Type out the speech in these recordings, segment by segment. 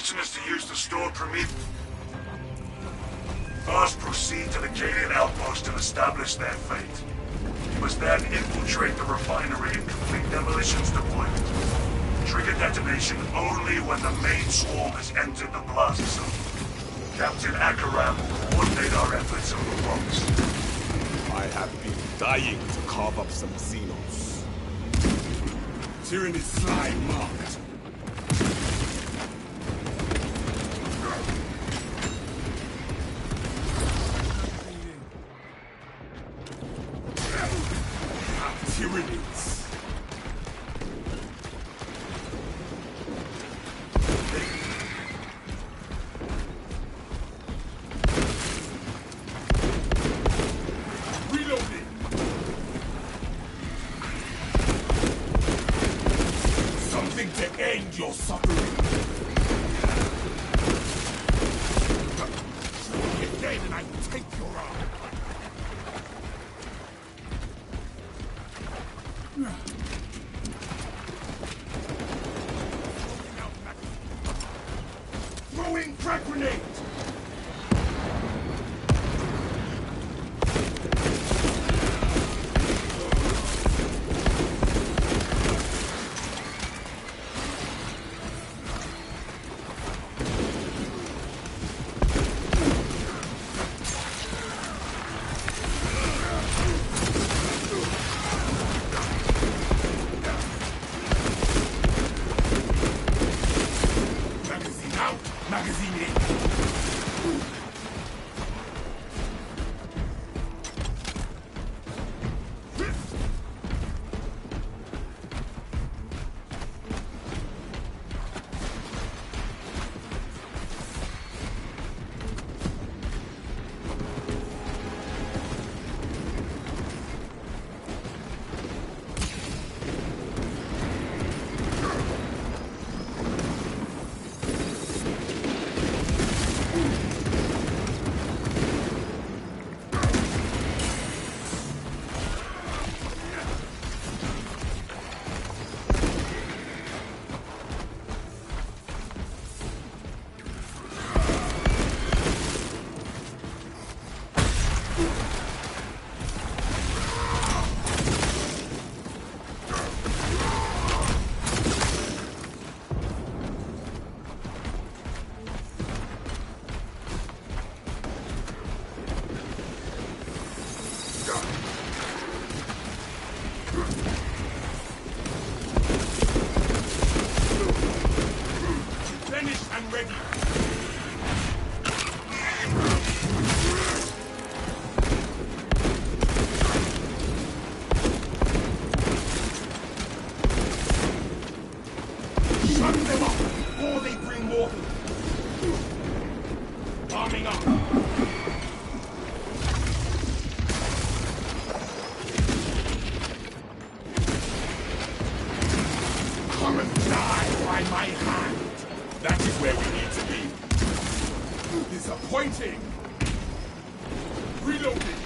intention is to use the stored Prometheus. First, proceed to the Cadian outpost and establish their fate. You must then infiltrate the refinery and complete demolition's deployment. Trigger detonation only when the main swarm has entered the plaza zone. Captain Akaram will coordinate our efforts over rocks. I have been dying to carve up some Xenos. Tyranny's slime marked. Tyrannies. Reloading. Something to end your suffering. Shoot me again and I will take your arm. Throwing frag grenade! Magazine in! Shut them up, or they bring more. Arming up. Come and die by my hand. That is where we need to be. Disappointing. Reloading.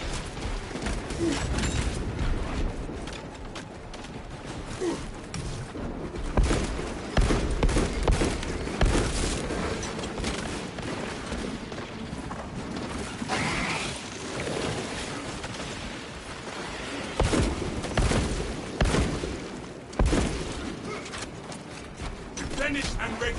Finished and ready.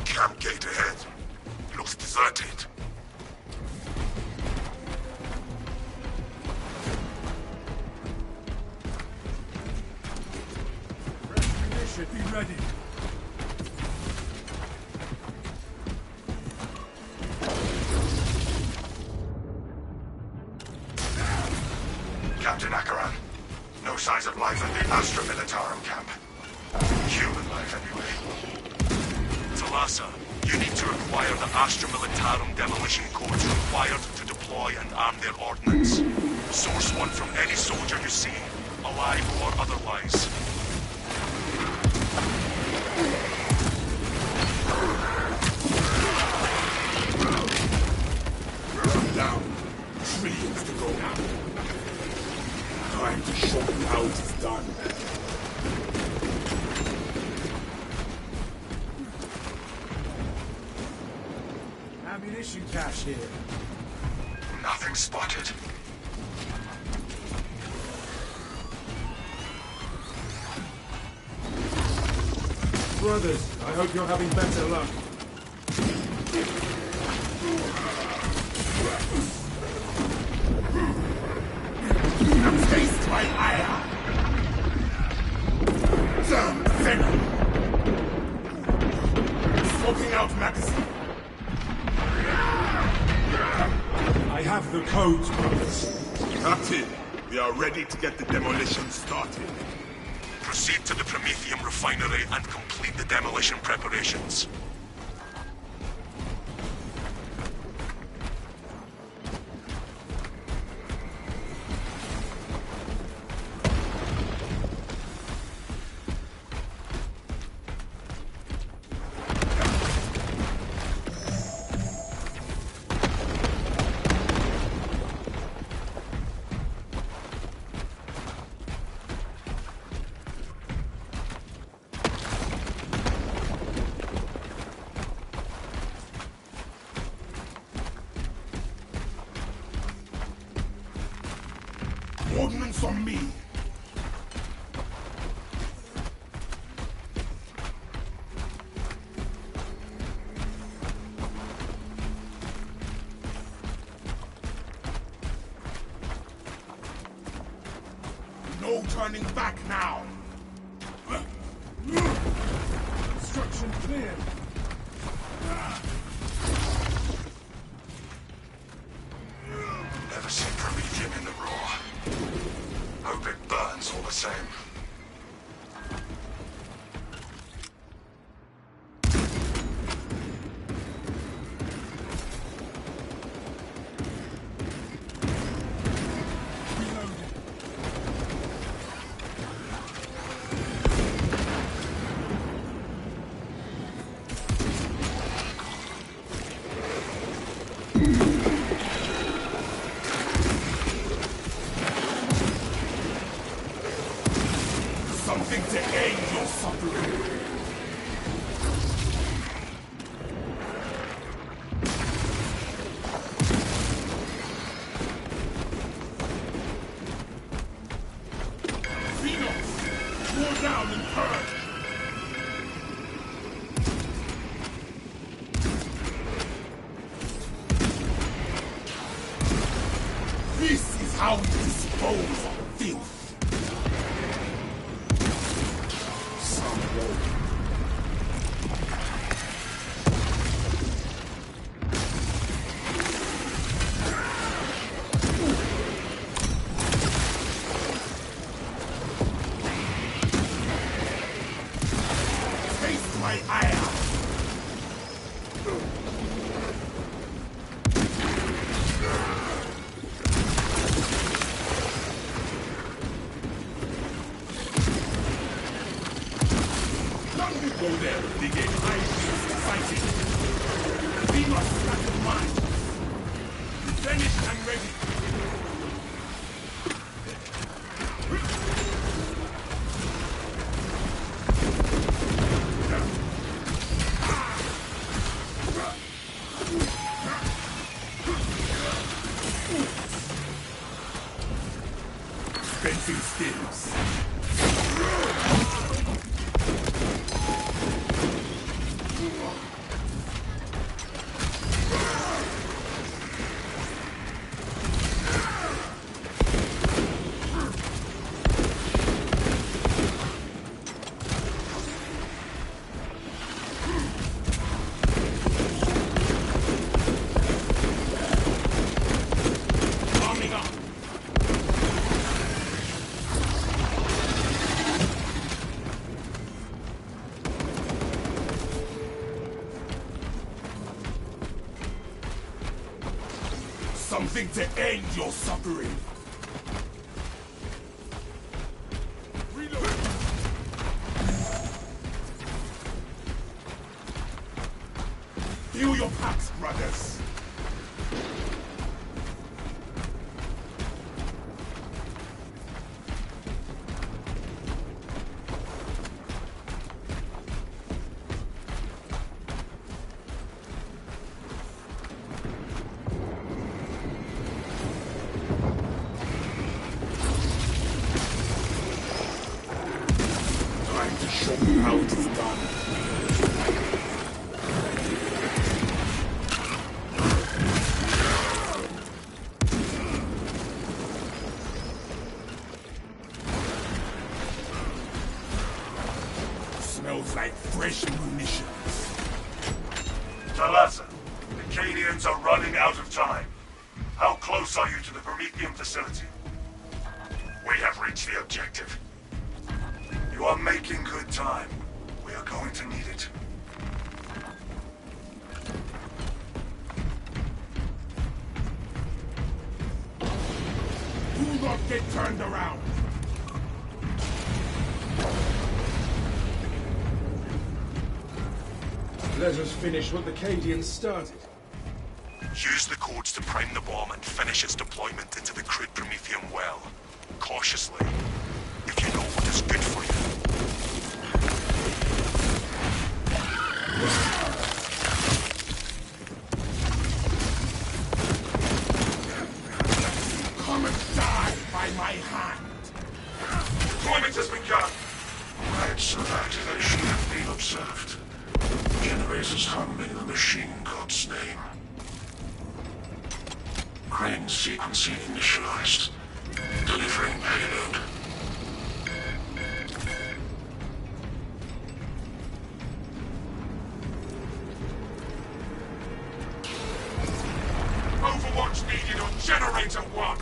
Camp gate ahead. Looks deserted. Should be ready. Captain Akaran, no signs of life at the Astra Militarum camp. Human life, anyway. Talassa, you need to acquire the Astra Militarum demolition codes required to deploy deploy and arm their ordnance. Source one from any soldier you see, alive or otherwise. Come down. Trillions to go now. Time to show you how it is done. Ammunition cache here. Nothing spotted. Brothers, I hope you're having better luck. Taste my ire! Damn venom! Smoking out magazine. I have the codes, brothers. Captain, we are ready to get the demolition started. Proceed to the Promethium refinery and complete the demolition preparations. Ordnance on me! No turning back now! Construction cleared. Never seen Promethium in the raw. Hope it burns all the same. Something to end your suffering! Phoenix! Draw down and purge! This is how we dispose of filth! Taste my ire! None will go there if they get ideas fighting. We must start the mind. Finished and ready. Fencing skills. Arming up. Something to end your suffering. Reload. Feel your packs, brothers. How it is done. Smells like fresh munitions. Talassa, the Cadians are running out of time. How close are you to the Prometheum facility? We have reached the objective. You are making good time. We are going to need it. Do not get turned around. Let us finish what the Cadians started. Use the codes to prime the bomb and finish its deployment into the crude Prometheum well. Cautiously. If you know what is good for you. Come and die by my hand. Deployment has begun. Rites of activation have been observed. Generators hum in the machine god's name. Crane sequencing initialized. Delivering payload. Overwatch needed on Generator 1.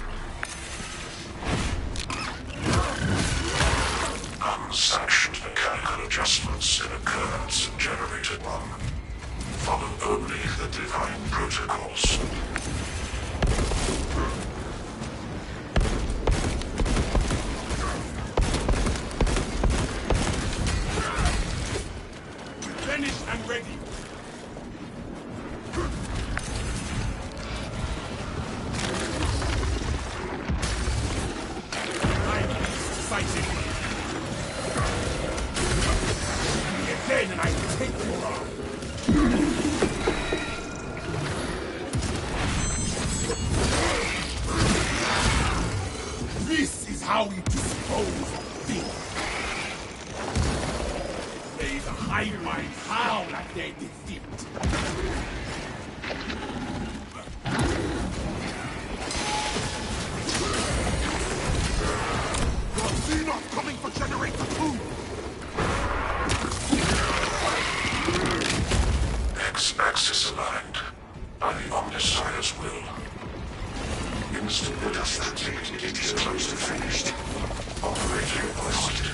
Unsanctioned mechanical adjustments in occurrence in Generator 1. Follow only the divine protocols. Finished and ready. I'm sighted. Again, and I take your arm. This is how we dispose of things. May the hive mind howl at their defeat. You're not coming for Generator 2! X-axis aligned by the Omnissiah's will. Instant death activity is close to finished. Operator requested.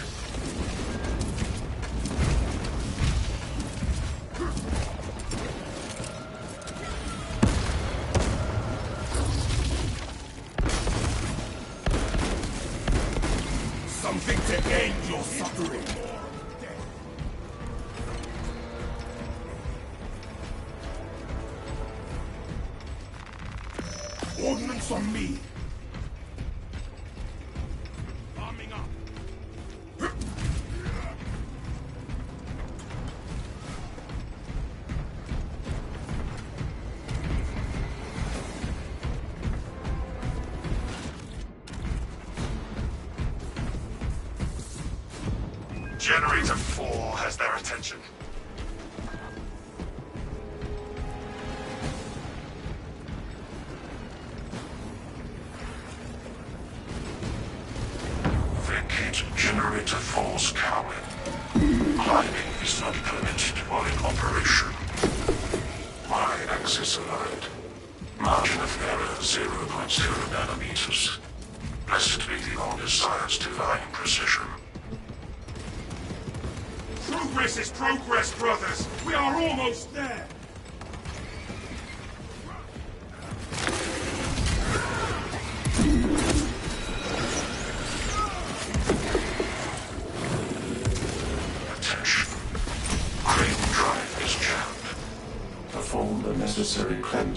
Something to end your suffering. Ordnance on me. Arming up. Generator 4 has their attention. Vacate Generator 4's cowling. Climbing is not permitted while in operation. Y-axis aligned. Margin of error 0.0 nanometers. Blessed be the Omnissiah's divine precision. Progress is progress, brothers! We are almost there!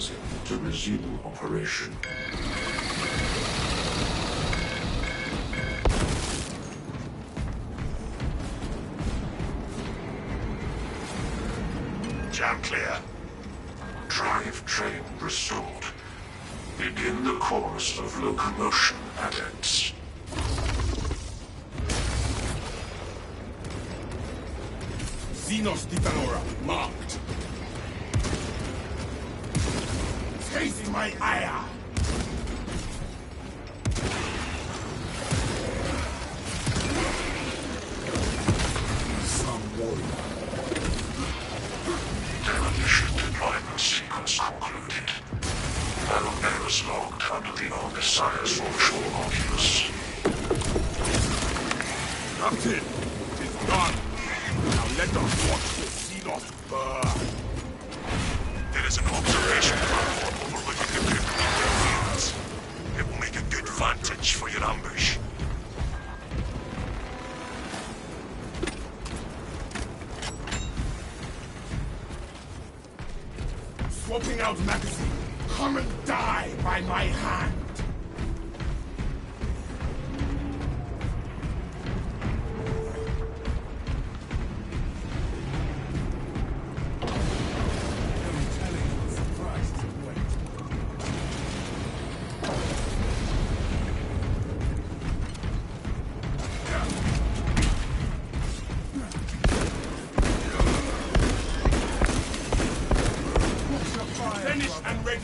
mechanism to resume operation. Jam clear. Drive train restored. Begin the course of locomotion, adepts. Xenos Titanora, marked. Taste my ire! Some warrior. Demolition deployment sequence concluded. Errors logged under the Messiah's offshore Oculus. Captain, it is done. Now let us watch the Xenos burn. There is an observation platform overlooking the Kryptonite fields. It will make a good vantage for your ambush. Swapping out magazine. Come and die by my hand. Finished and ready.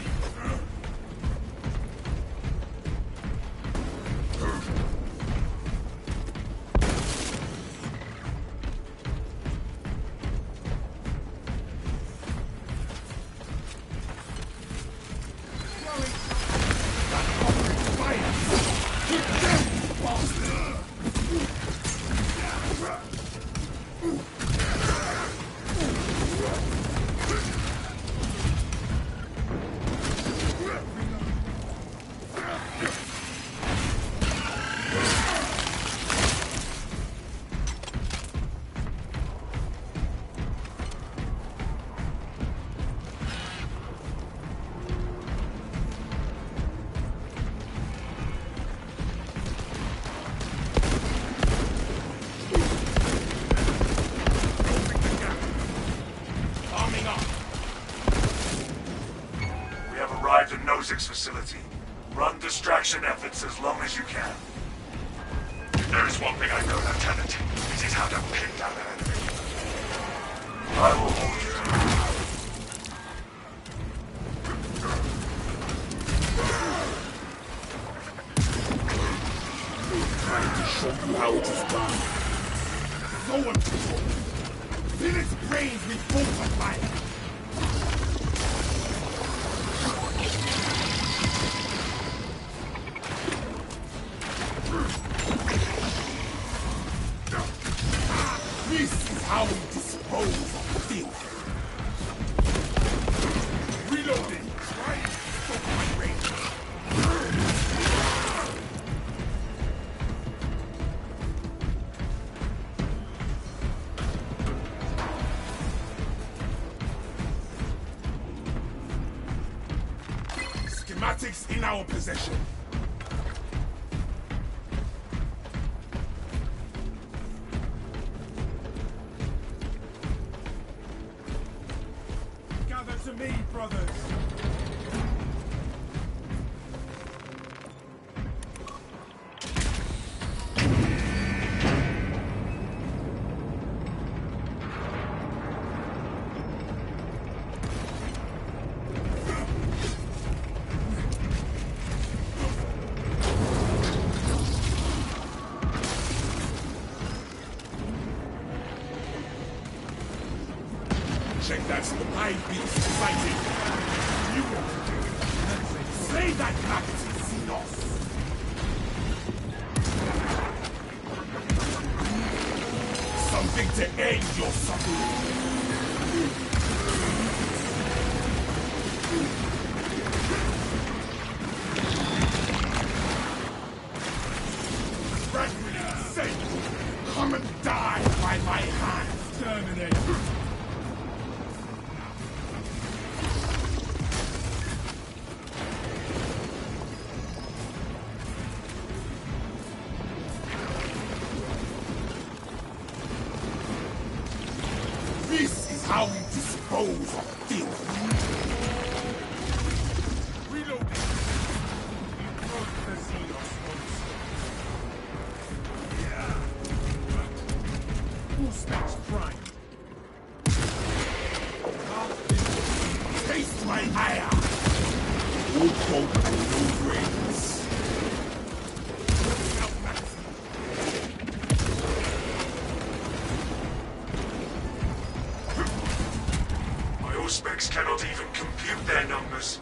We have arrived at Nozick's facility. Run distraction efforts as long as you can. There is one thing I know, Lieutenant. It is how to pin down an enemy. I will hold you. Trying to show you how it is done. So uncontrolled. Fill its brains with bolts fire. This is how we dispose of filth. Reloading. Right? Stop my range. Schematics in our possession. Gather to me, brothers. Check that spy beast sighted. You want to do it. Slay that maggot, Xenos. Something to end your suffering. Fragment safe. Come and die by my hand. Terminate. My Auspex cannot even compute their numbers.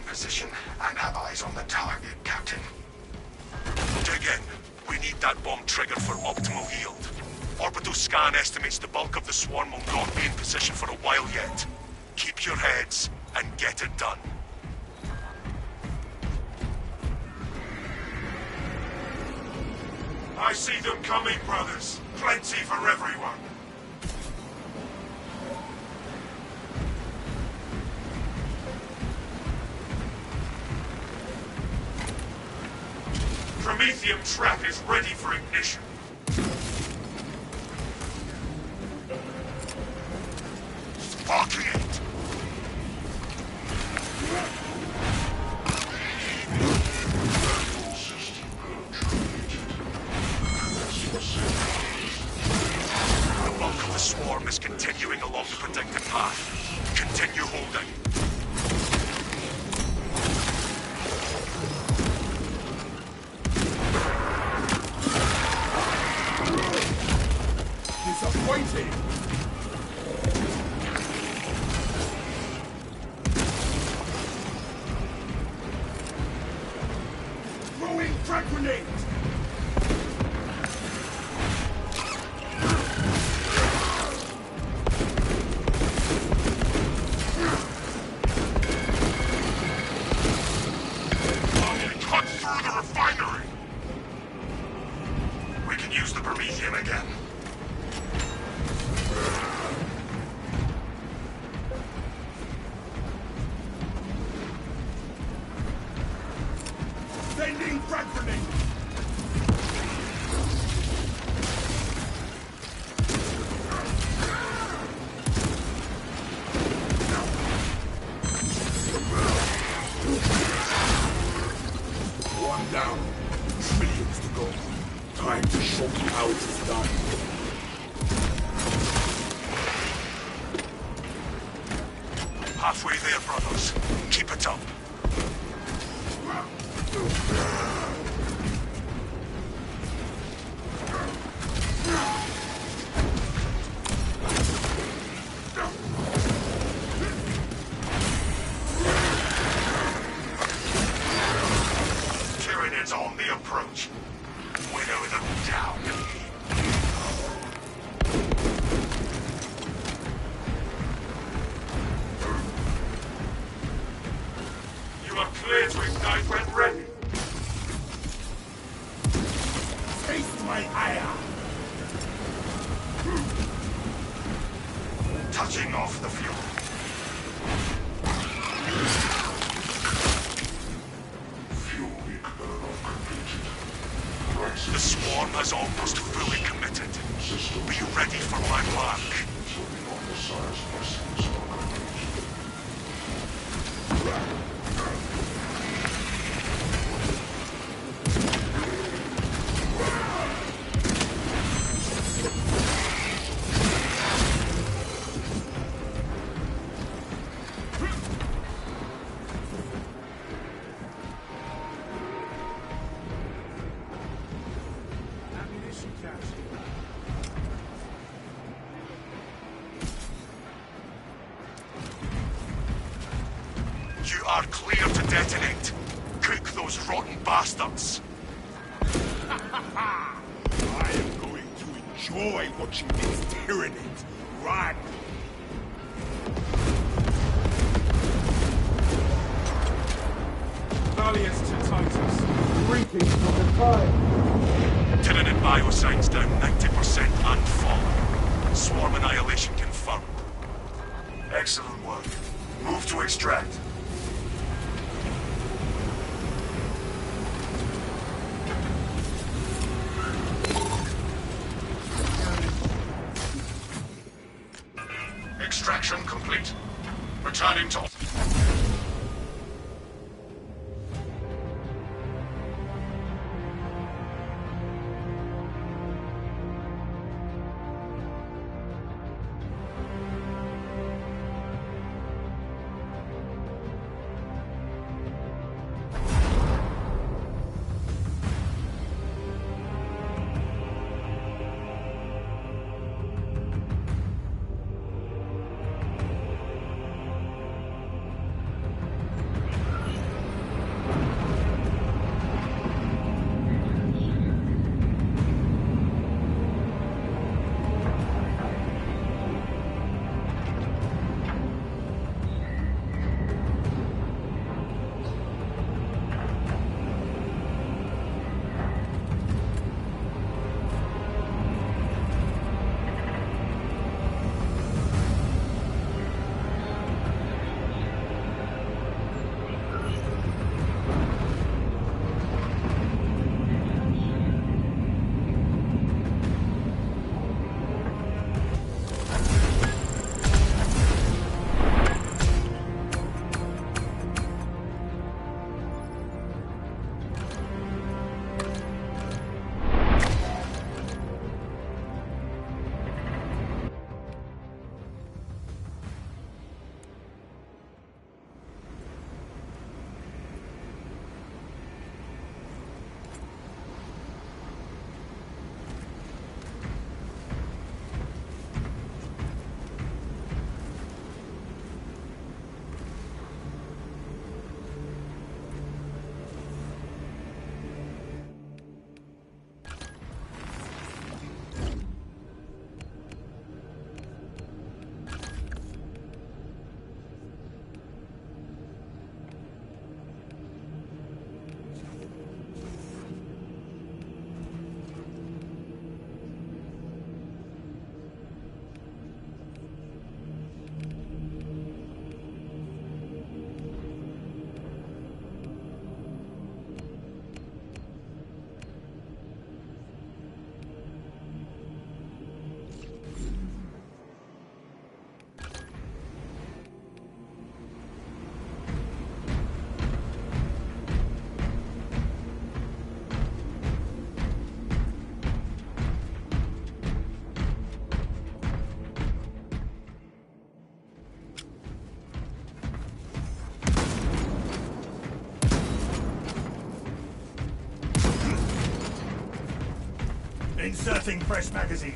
Position and have eyes on the target, Captain. Dig in. We need that bomb triggered for optimal yield. Orbital scan estimates the bulk of the swarm will not be in position for a while yet. Keep your heads and get it done. I see them coming, brothers. Plenty for everyone. Promethium trap is ready for ignition. Sparking it! The bulk of the swarm is continuing along the predicted path. Continue holding. Disappointing! Throwing frag grenade! Cut through the refinery! We can use the Promethium again. Sending frag grenade! One down. Trillions to go. Time to show you how it is done. Halfway there, brothers. Keep it up. Tyranids on the approach. Winnow them down. You are clear to ignite when ready. Taste my ire! Touching off the fuel. The swarm has almost fully committed. Be ready for my mark. You are clear to detonate. Cook those rotten bastards. I am going to enjoy watching these Tyranids run. Valiance to Titus. Greetings from the time. Tyranid biosigns down 90% and falling. Swarm annihilation confirmed. Excellent work. Move to extract. Extraction complete. Returning to... Inserting fresh magazine.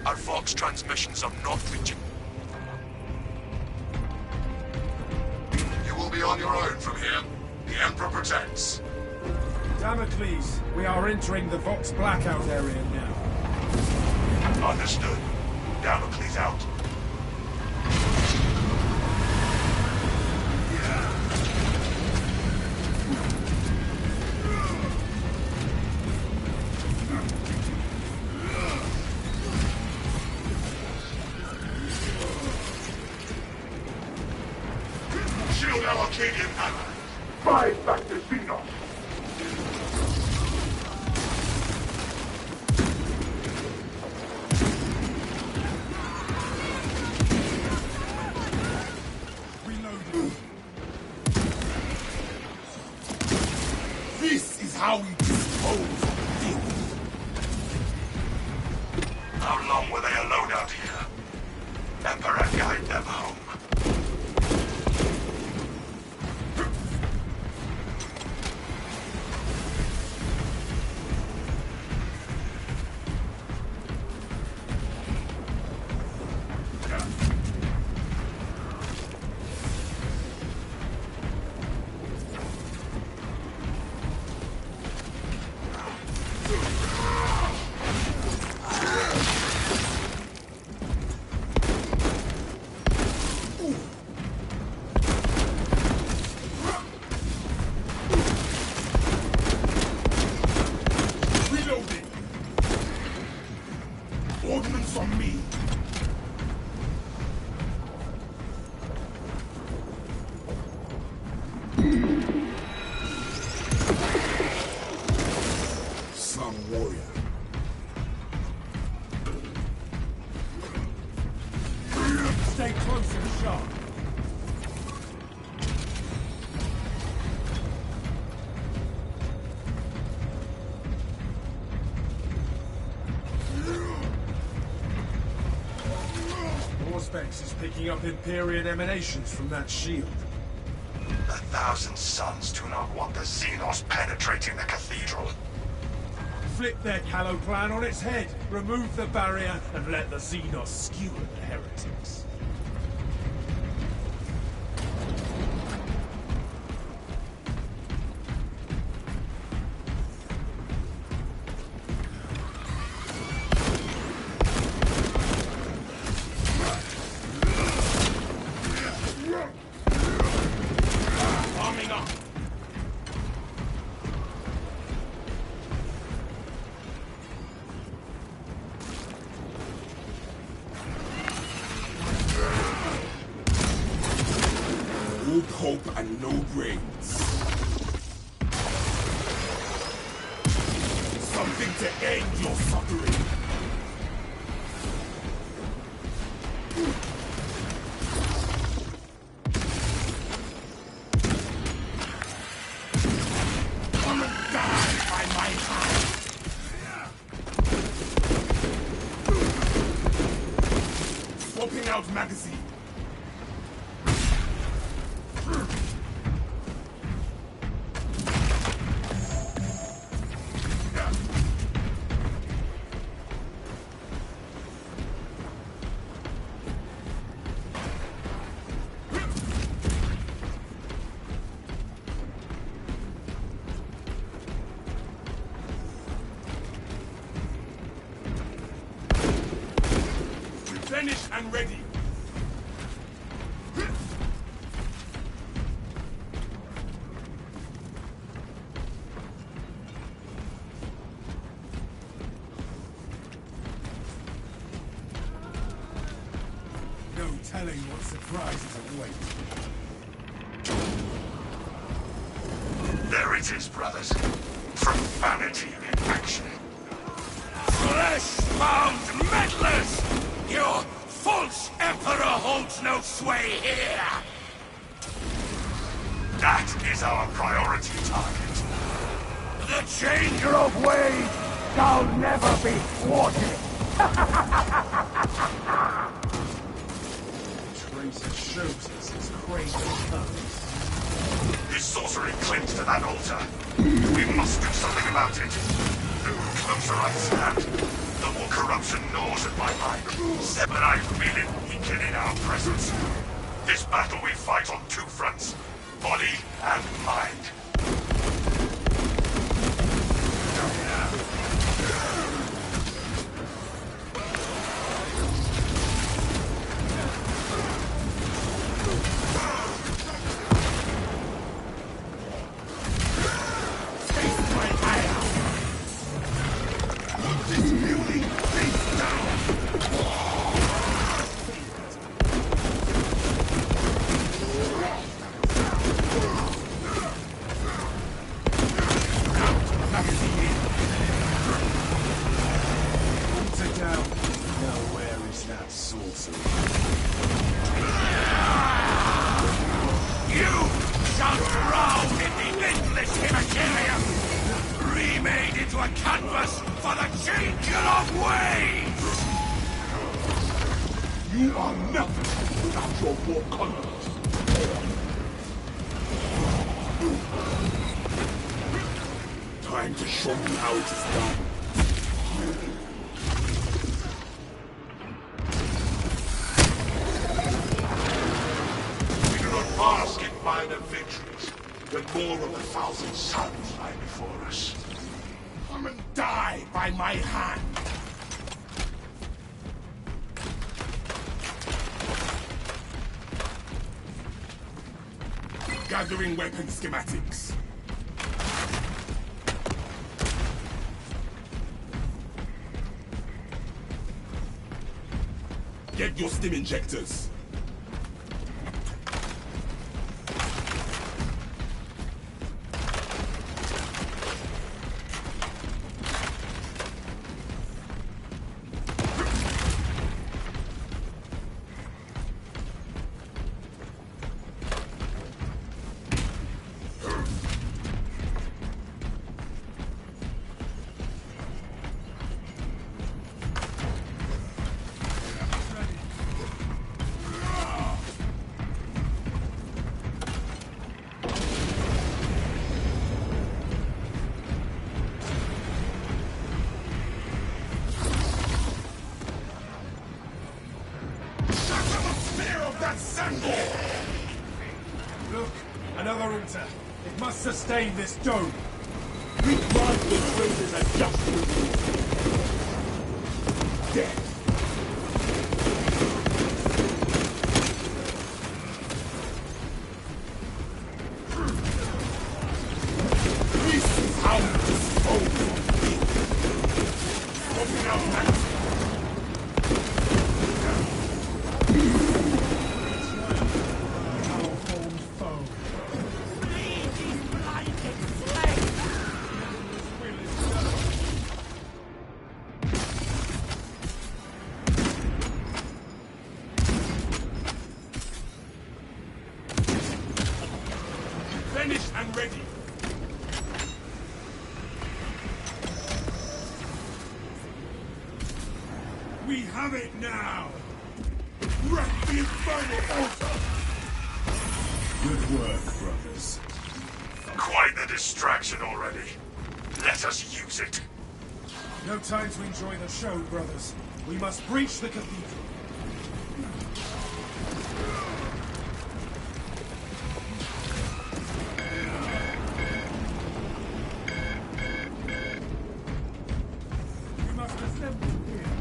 Our Vox transmissions are not reaching. You will be on your own from here. The Emperor protects. Damocles, we are entering the Vox blackout area now. Understood. Damocles out. Shield our Arcadian ally. Fight back to Xenos. This is how we dispose of things. How long were they alone out here? Emperor, guide them home. Ordnance on me. Some warrior. Stay close and sharp. Auspex is picking up Empyrean emanations from that shield. The Thousand Sons do not want the Xenos penetrating the cathedral. Flip their Callow plan on its head, remove the barrier, and let the Xenos skewer the heretics. Arming up. Old hope and no brains. Something to end your suffering. Come and die by my hand. Swapping out magazine. Finished and ready. No telling what surprises await. There it is, brothers. Profanity in action. Flesh-bound meddlers! Your false emperor holds no sway here! That is our priority target. The changer of ways shall never be thwarted! Tracer shows us its crazy tongues. This sorcery clings to that altar. We must do something about it. The closer I stand, The more corruption gnaws at my mind, but I feel it weaken in our presence. This battle we fight on two fronts, body and mind. You are nothing without your war conduct. Time to show you how it is done. We do not bask in minor victories when more of 1,000 suns lie before us. Come and die by my hand. Gathering weapon schematics. Get your stim injectors. Look, another altar. It must sustain this dome. We drive the traitors at justice. Death. This is how we dispose of things. Open out that. Finished and ready. We have it now. Wreck the infernal altar. Good work, brothers. Quite the distraction already. Let us use it. No time to enjoy the show, brothers. We must breach the cathedral. We must assemble here.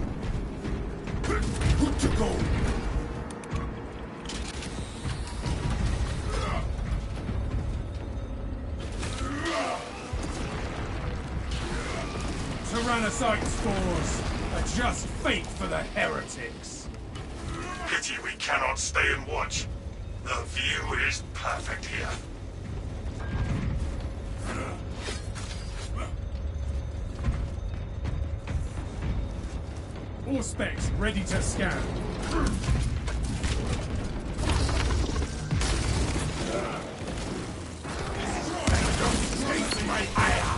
Good to go. Tyrannocyte spores! A just fate for the heretics! Pity we cannot stay and watch. The view is perfect here. All specs ready to scan. Taste my ire.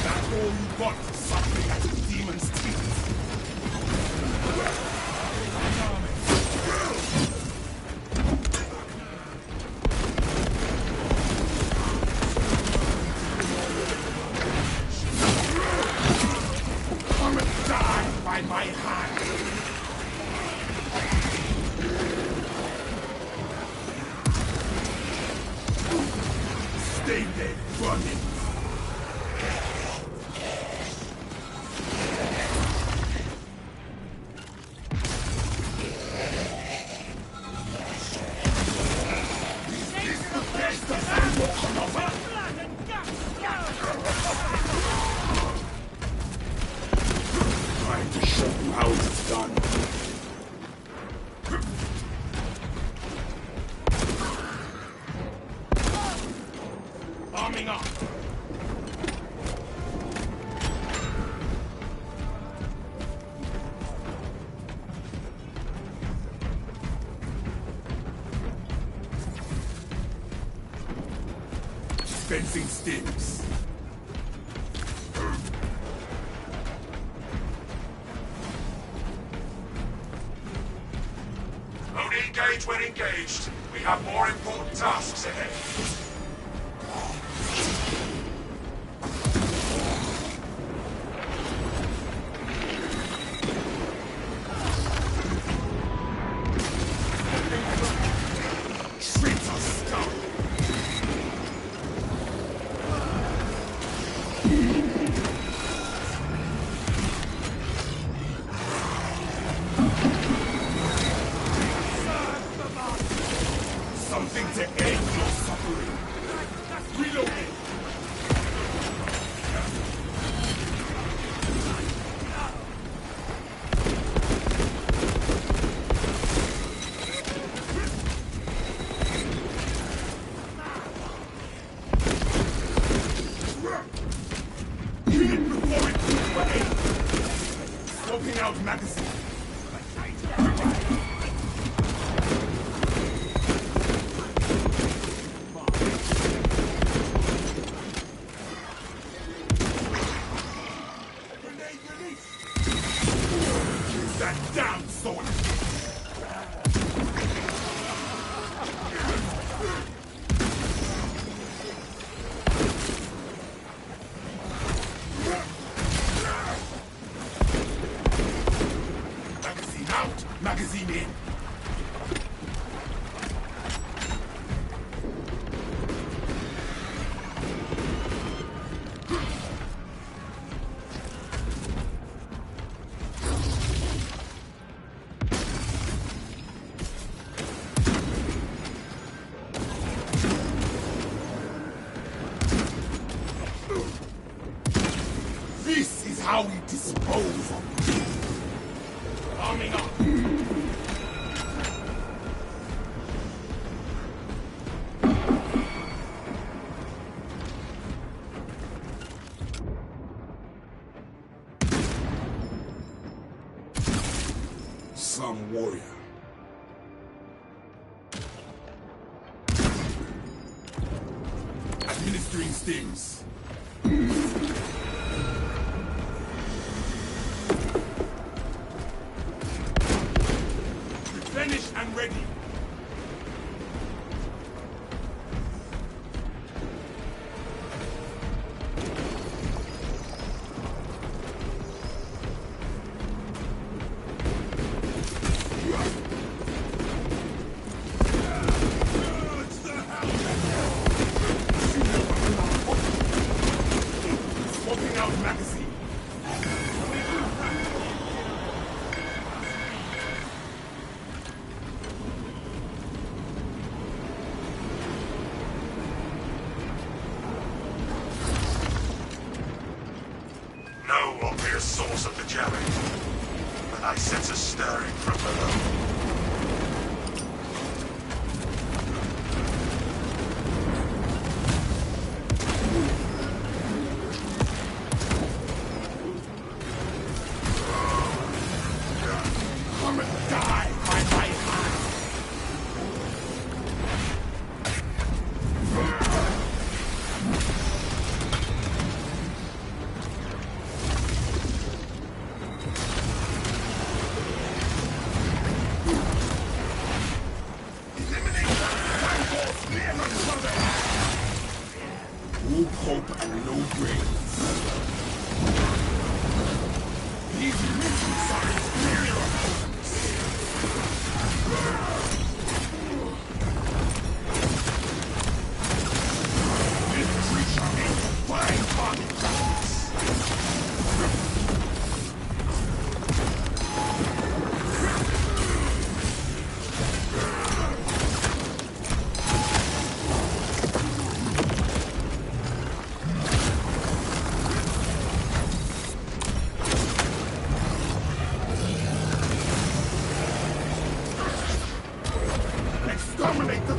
That's all you got for suffering at the demon's teeth. die by my hand. Stay there, running. Trying to show you how it's done. Arming up. Fencing sticks. Only engage when engaged. We have more important tasks ahead. Traitor scum. Something to end your suffering. Reloading. Hit it before it moves for aim. Swapping out magazine. Grenade release. Use that damn sword. Magazine out, magazine in. This is how we dispose of you. Arming up. Some warrior. Administering stings. Replenished and ready. Swapping out magazine. No obvious source of the jamming, but I sense a stirring from below. Come and die by my hand.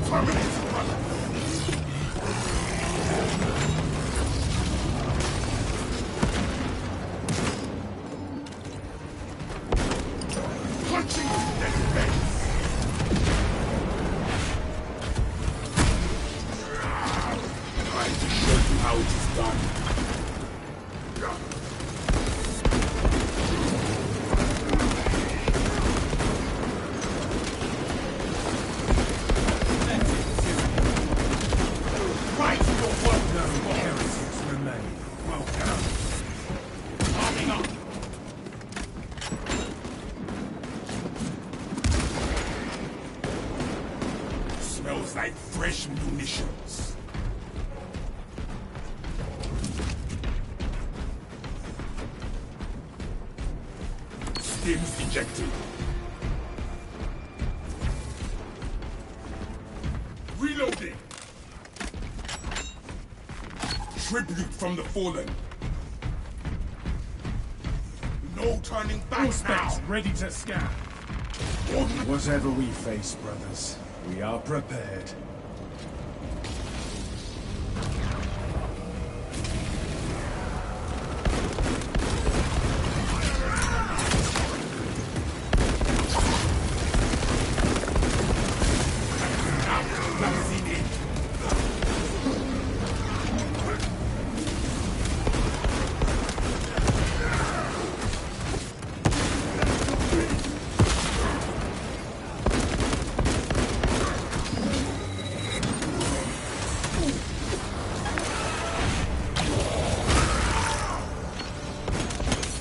Terminate, brother! Punching their face! Trying to show you how it is done. Right, your work does more heretics remain. Well done. Arming up. Smells like fresh munitions. Stims ejected. Reloading. Tribute from the fallen. No turning back All now. specs ready to scan. Whatever we face, brothers, we are prepared. Magazine in.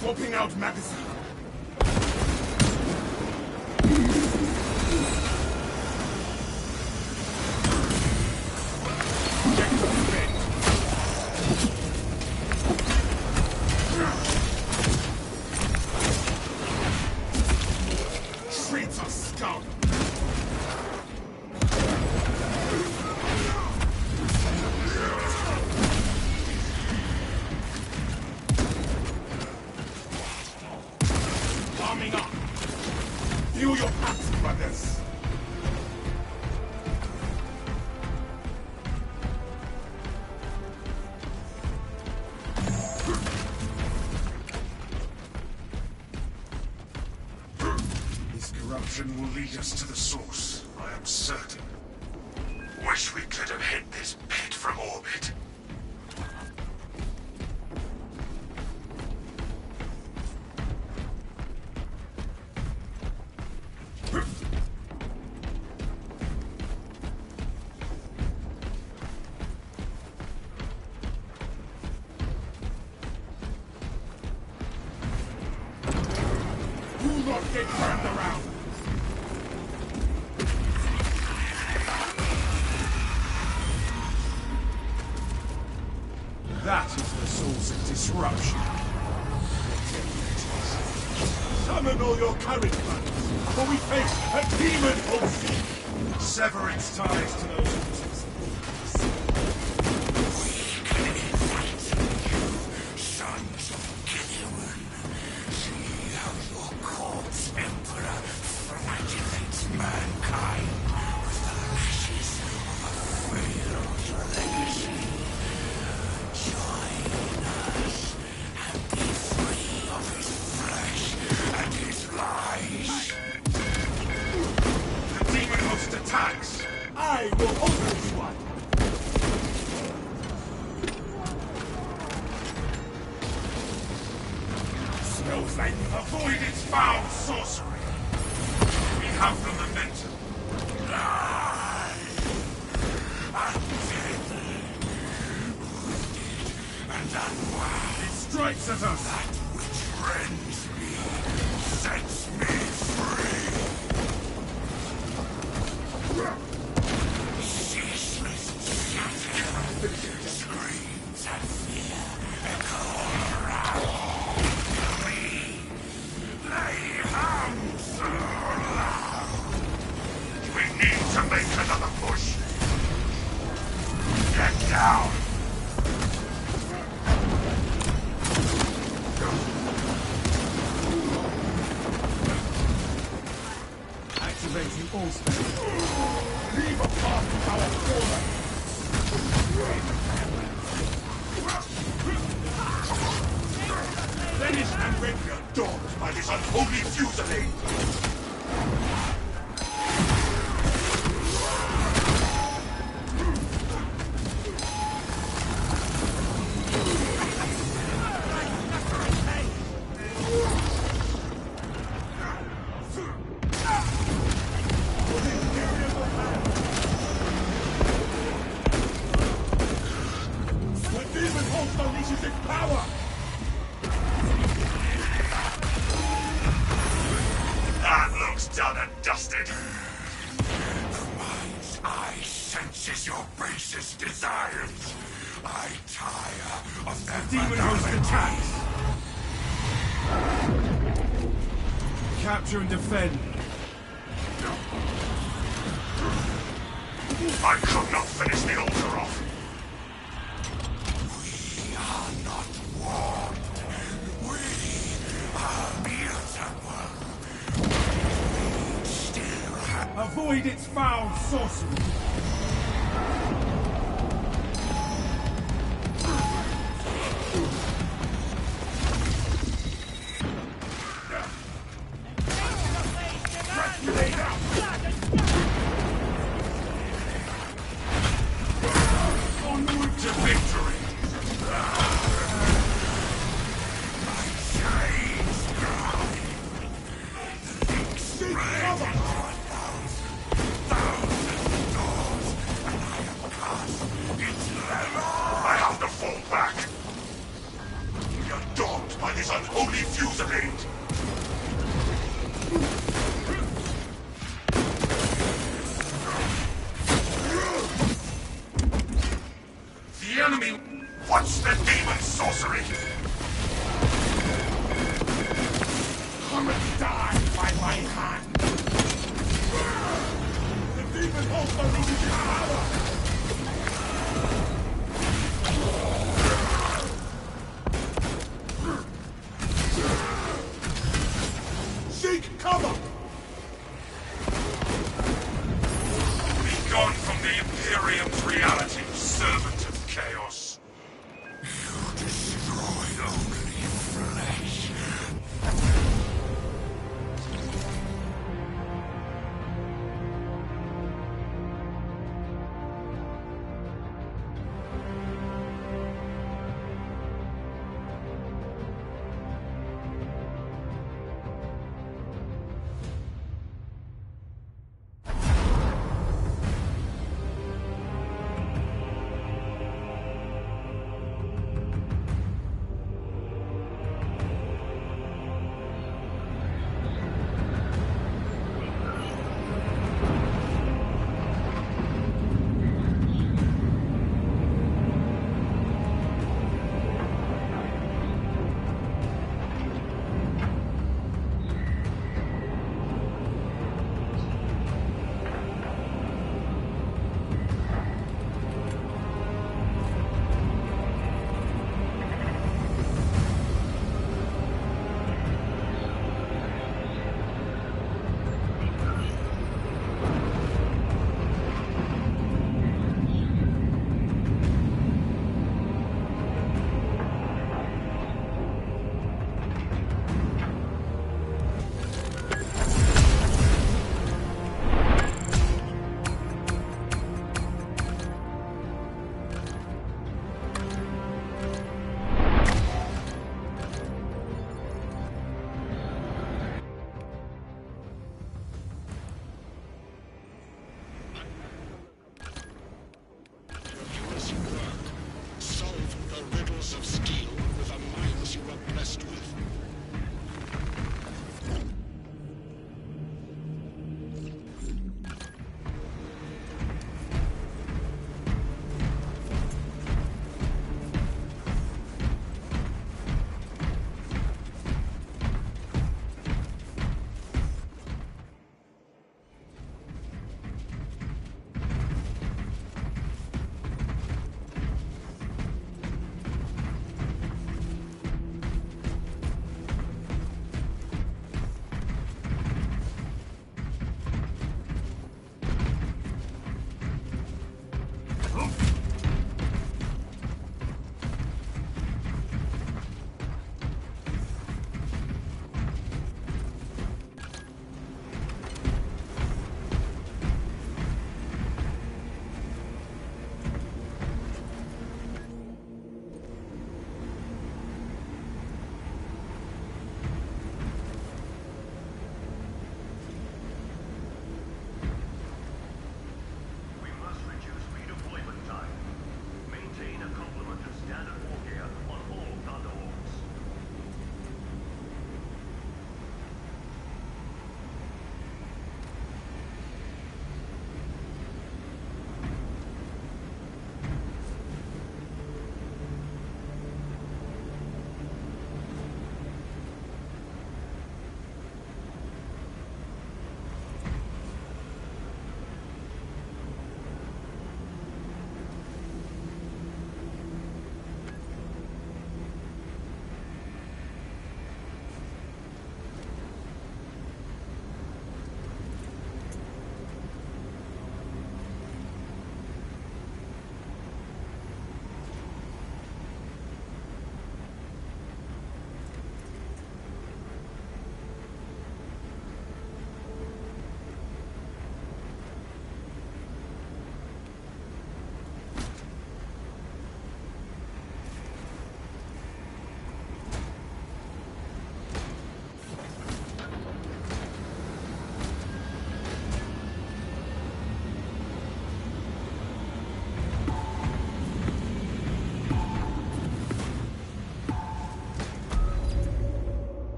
Swapping out magazine. Projector spent. Traitor scum. Arming up. Feel your packs, brothers. This corruption will lead us to the source, I am certain. Wish we could have hit this pit from orbit. Do not get turned around. That is the source of disruption. Summon all your courage, brothers, for we face a demon host. Sever its ties to those horses. Sons of Gideon, see how your corpse emperor flagellates mankind with the lashes of a failed legacy. Join us and be free of his flesh and his lies. The demon host attacks! I will open this one. Smells like Avoid its foul sorcery! We have the momentum. And unwound. It strikes at us! That which rends me sets me free. Ceaseless chatter, screams and fear echo all around. Me, lay hands so loud. We need to make another push! Get down! Activating all specs. leave a path. our corner. Venice and Red are dogged by this unholy fusillade. The demon host unleashes its power! That looks done and dusted. The mind's eye senses your basest desires. I tire of their Demon host attacks. Capture and defend. I could not finish the altar off. We are not warned. We are mutable. We still have... Avoid its foul sorcery. Onward to victory. I have to fall back. We are dogged by this unholy fusillade. The enemy... What's the demon sorcery? Come and die by my hand! The demon host unleashes its power! Seek cover! Be gone from the Imperium's reality, servant of chaos. You destroyed only flesh.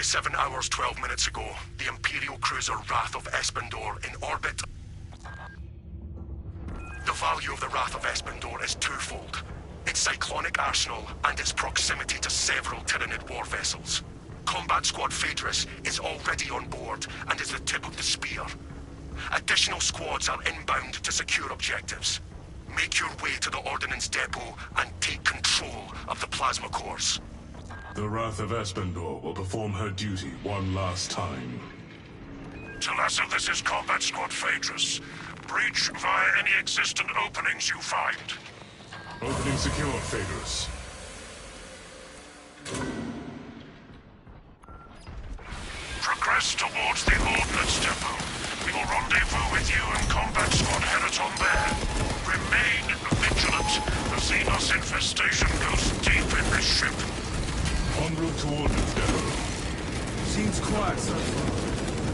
7 hours, 12 minutes ago, the Imperial cruiser Wrath of Espandor in orbit. The value of the Wrath of Espandor is twofold. Its cyclonic arsenal and its proximity to several Tyranid war vessels. Combat Squad Phaedrus is already on board and is the tip of the spear. Additional squads are inbound to secure objectives. Make your way to the Ordnance Depot and take control of the plasma cores. The Wrath of Espandor will perform her duty one last time. Talassa, this is Combat Squad Phaedrus. Breach via any existent openings you find. Opening secure, Phaedrus. Progress towards the Ordnance Depot. We will rendezvous with you and Combat Squad Heraton there. Remain vigilant. The Xenos infestation goes deep in this ship. En route to Ordnance Depot. Seems quiet so far.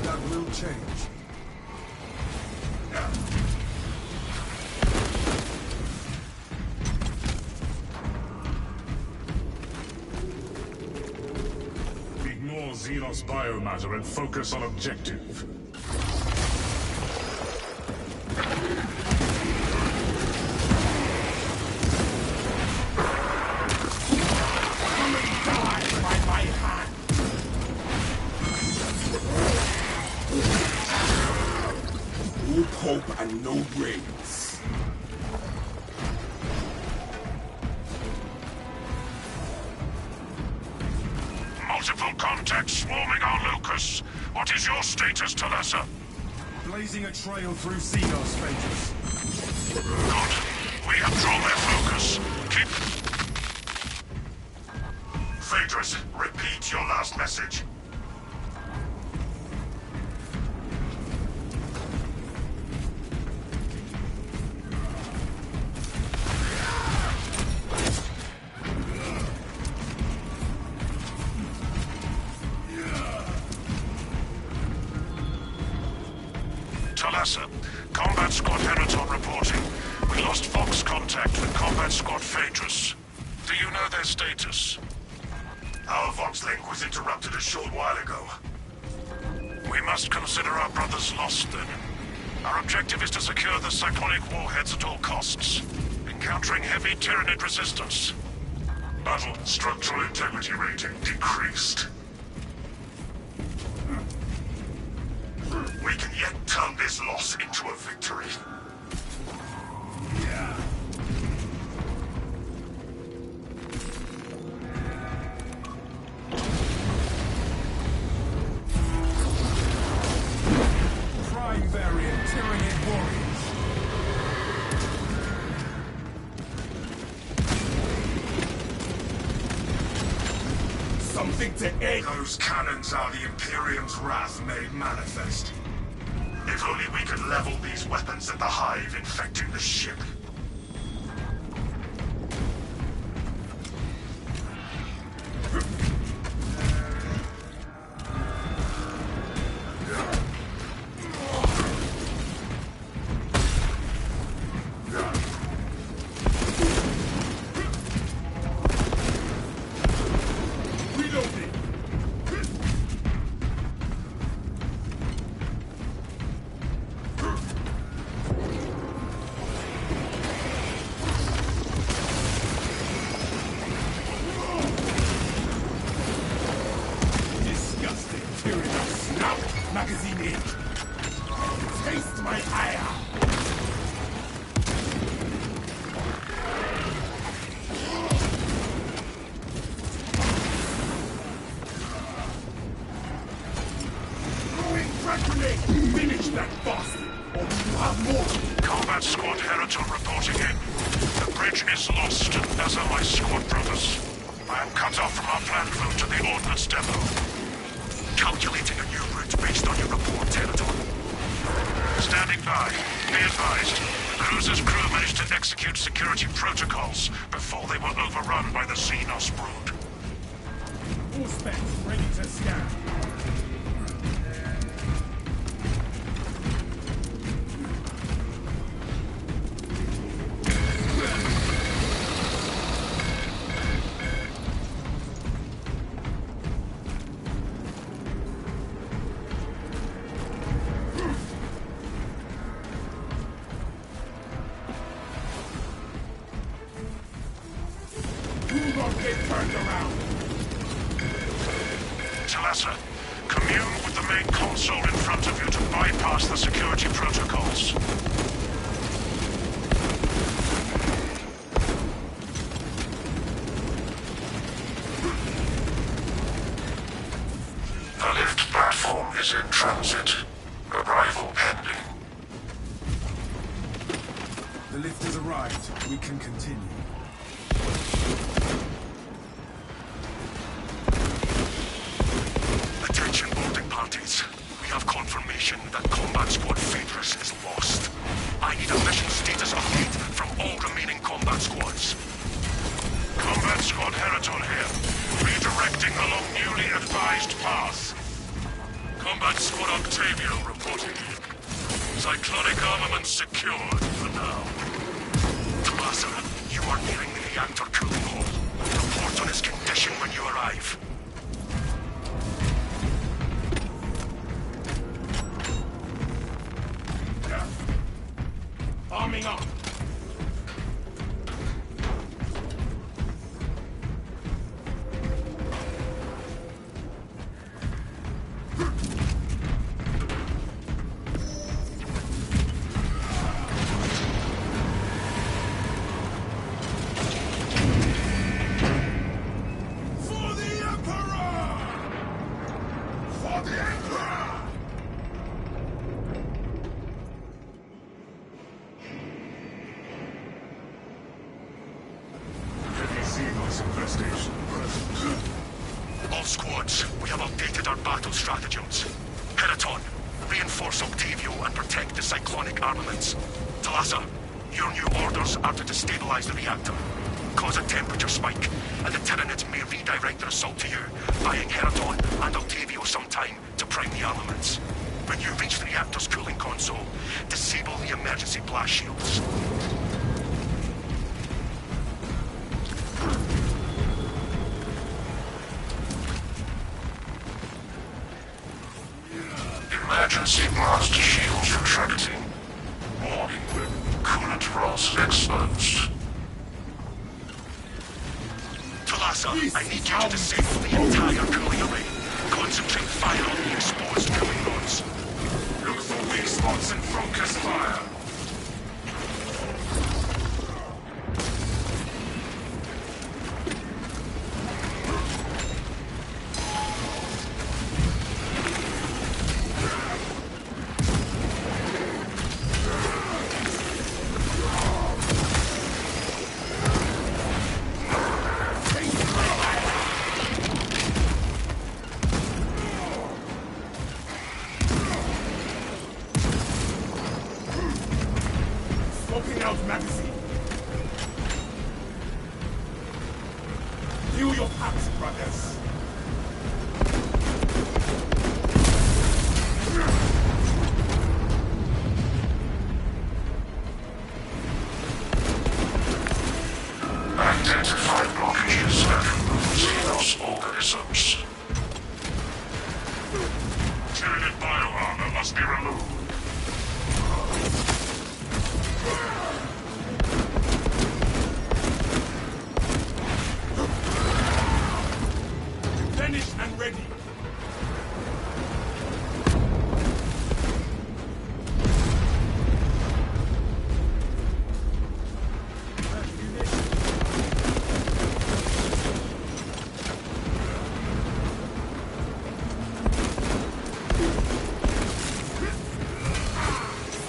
That will change. Ignore Xenos biomatter and focus on objective. No hope and no brains. Multiple contacts swarming our locus. What is your status, Talassa? Blazing a trail through Xenos, Phaedrus. Good. We have drawn their focus. Keep... Phaedrus, repeat your last message. Talassa, Combat Squad Heraton reporting. We lost Fox contact with Combat Squad Phaedrus. Do you know their status? Our Vox link was interrupted a short while ago. We must consider our brothers lost then. Our objective is to secure the cyclonic warheads at all costs, encountering heavy Tyranid resistance. Battle structural integrity rating decreased. We can yet turn this loss into a victory. Prime variant Tyranid warriors. Something to aid. Those cannons are the Imperium's wrath made manifest. If only we could level these weapons at the hive infecting the ship. Reloading. Disgusting tyranny snout. Magazine in. Taste my ire. Throwing frag grenade. Finish that bastard, or you have more. Combat Squad Heraton reporting in. The bridge is lost, as are my squad brothers. I am cut off from our planned route to the Ordnance Depot. Calculating a new route based on your report, Heraton. Standing by. Be advised. The cruiser's crew managed to execute security protocols before they were overrun by the Xenos brood. All specs ready to scan. Talassa. Commune with the main console in front of you to bypass the security protocols. The lift platform is in transit. Arrival pending. The lift has arrived. We can continue. Attention boarding parties. We have confirmation that Combat Squad Phaedrus is lost. I need a mission status update from all remaining combat squads. Combat Squad Heraton here. Redirecting along newly advised path. Combat Squad Octavio reporting. Cyclonic armament secured for now. Talassa, you are nearing the reactor cooling hall. Report on its condition when you arrive. Arming up. For the Emperor! For the Emperor! Infestation present. All squads, we have updated our battle stratagems. Heraton, reinforce Octavio and protect the cyclonic armaments. Talassa, your new orders are to destabilize the reactor, cause a temperature spike, and the Tyranids may redirect their assault to you, buying Heraton and Octavio some time to prime the armaments. When you reach the reactor's cooling console, disable the emergency blast shields. Emergency blast shields retracting. Warning. Coolant rods exposed. Talassa, I need you to disable the entire cooling array. Concentrate fire on the exposed cooling rods. Look for weak spots and focus fire. Swapping out magazine. View your packs, brothers. Identify blockages and remove Xenos organisms. Tyranid bioarmor must be removed. Finished and ready.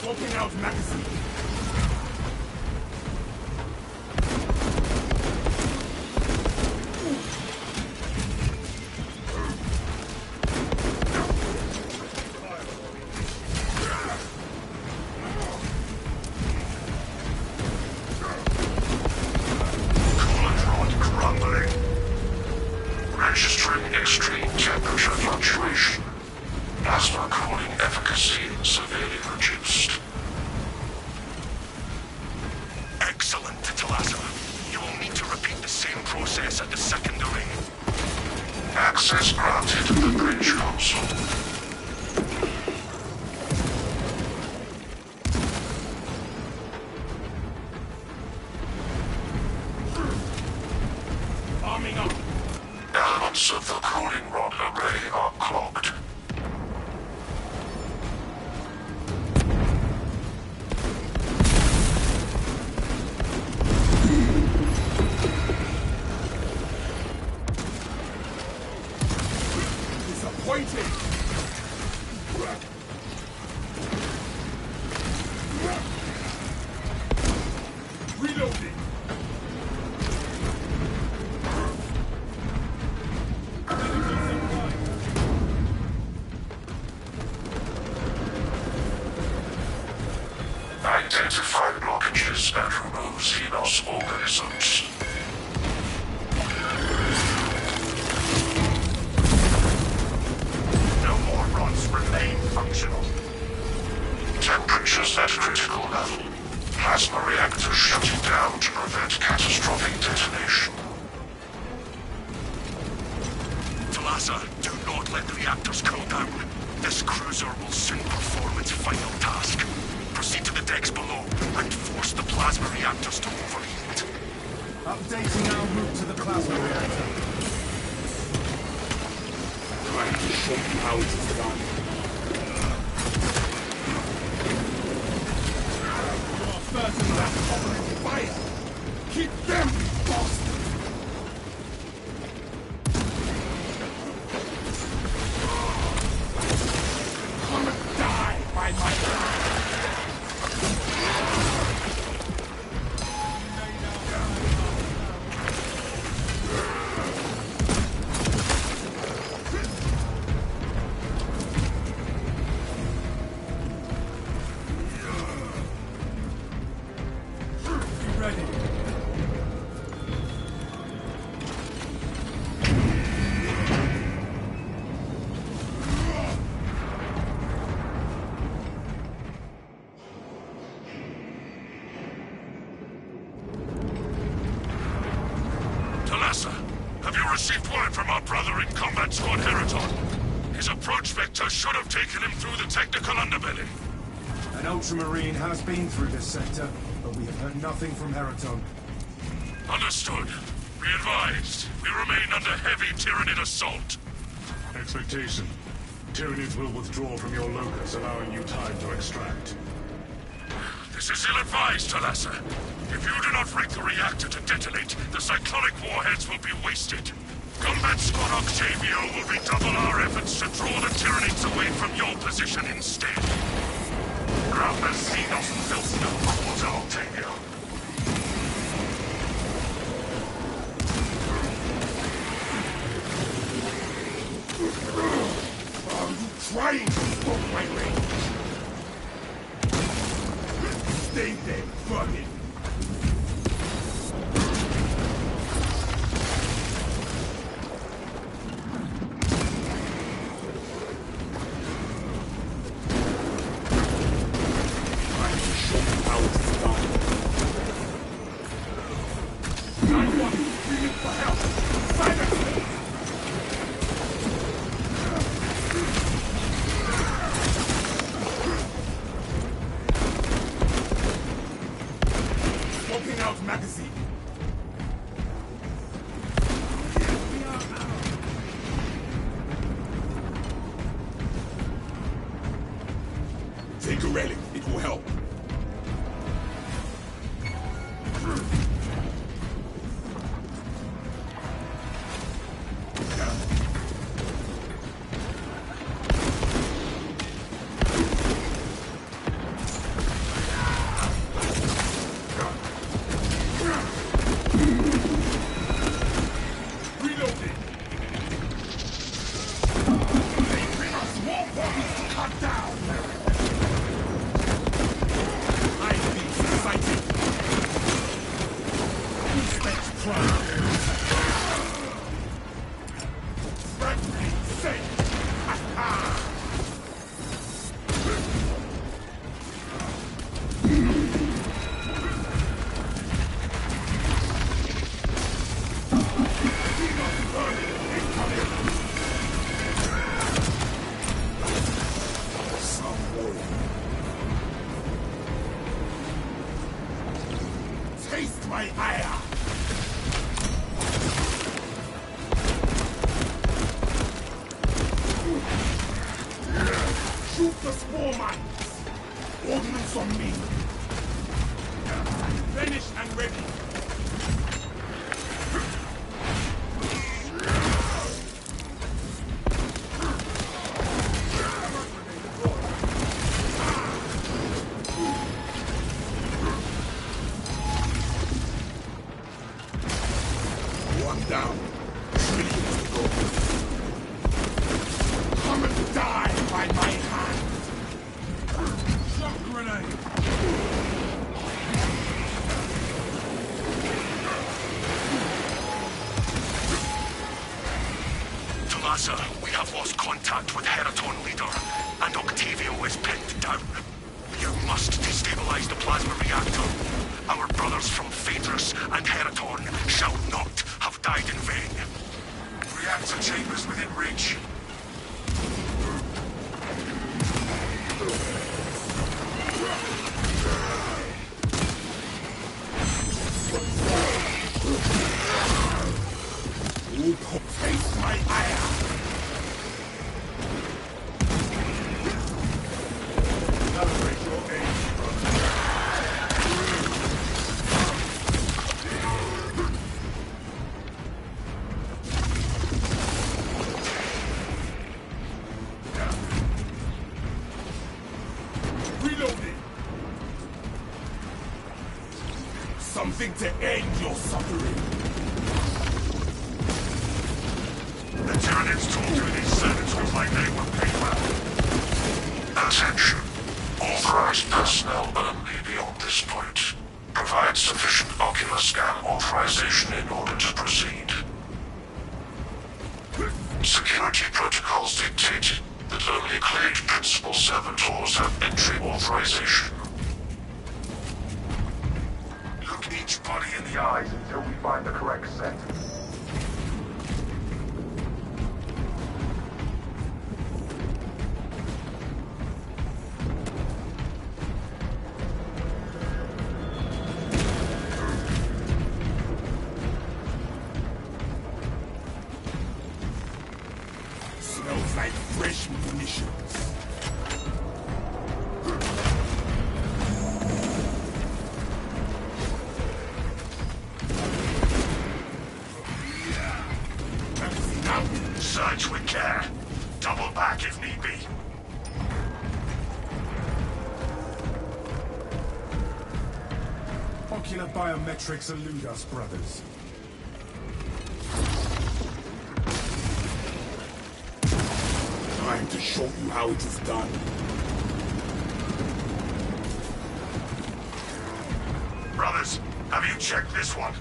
Swapping out magazine. Coolant rod crumbling. Registering extreme temperature fluctuation. Plasma cooling efficacy severely reduced. Excellent, Talassa. You will need to repeat the same process at the second array. Access granted to the bridge console. Arming up. Elements of the cooling rod array are Identify blockages and remove Xenos organisms. No more rods remain functional. Temperatures at critical level. Plasma reactors shutting down to prevent catastrophic detonation. Talassa, do not let the reactors cool down. This cruiser will soon perform its final task. Proceed to the decks below and force the plasma reactors to overheat. Updating our route to the plasma reactor. Trying to show you how it's done. First and last. Fire! Keep them, boss! Come and die by my hand! Ready. Talassa, have you received word from our brother in Combat Squad Heraton? His approach vector should have taken him through the technical underbelly. An Ultramarine has been through this sector, but we have heard nothing from Heraton. Understood. Be advised, we remain under heavy Tyranid assault. Expectation. Tyranids will withdraw from your locus, allowing you time to extract. This is ill-advised, Talassa. If you do not rig the reactor to detonate, the cyclonic warheads will be wasted. Combat Squad Octavio will redouble our efforts to draw the Tyranids away from your position instead. Grab the Xenos filter cores, Octavio. Are you trying to stop my range? Stay there, fucking! Trying to show you how it's done. 9-1, screaming for help! Silence! Smoking out magazine. Take a relic, it will help. Reloading. They bring us more bodies to cut down. I feel excited. Let's try. Fragment safe. Taste my ire! Shoot the spore mines! Ordnance on me! Finished and ready! One down. Trillions to go. Come and die by my hand. Shock grenade! Massa, we have lost contact with Heraton leader, and Octavio is pinned down. You must destabilize the plasma reactor. Our brothers from Phaedrus and Heraton shall not have died in vain. Reactor chambers within reach. Face my ire! Calibrate your aim, brother. Reloading! Something to end your suffering. The Tyranids told you these senators like they were paid well. Attention. Authorized personnel only beyond this point. Provide sufficient ocular scan authorization in order to proceed. Security protocols dictate that only claimed principal servitors have entry authorization. Look each body in the eyes until we find the correct set. Smells like fresh munitions. Magazine out. Search with care. Double back if need be. Ocular biometrics elude us, brothers. Time to show you how it is done. Brothers, have you checked this one?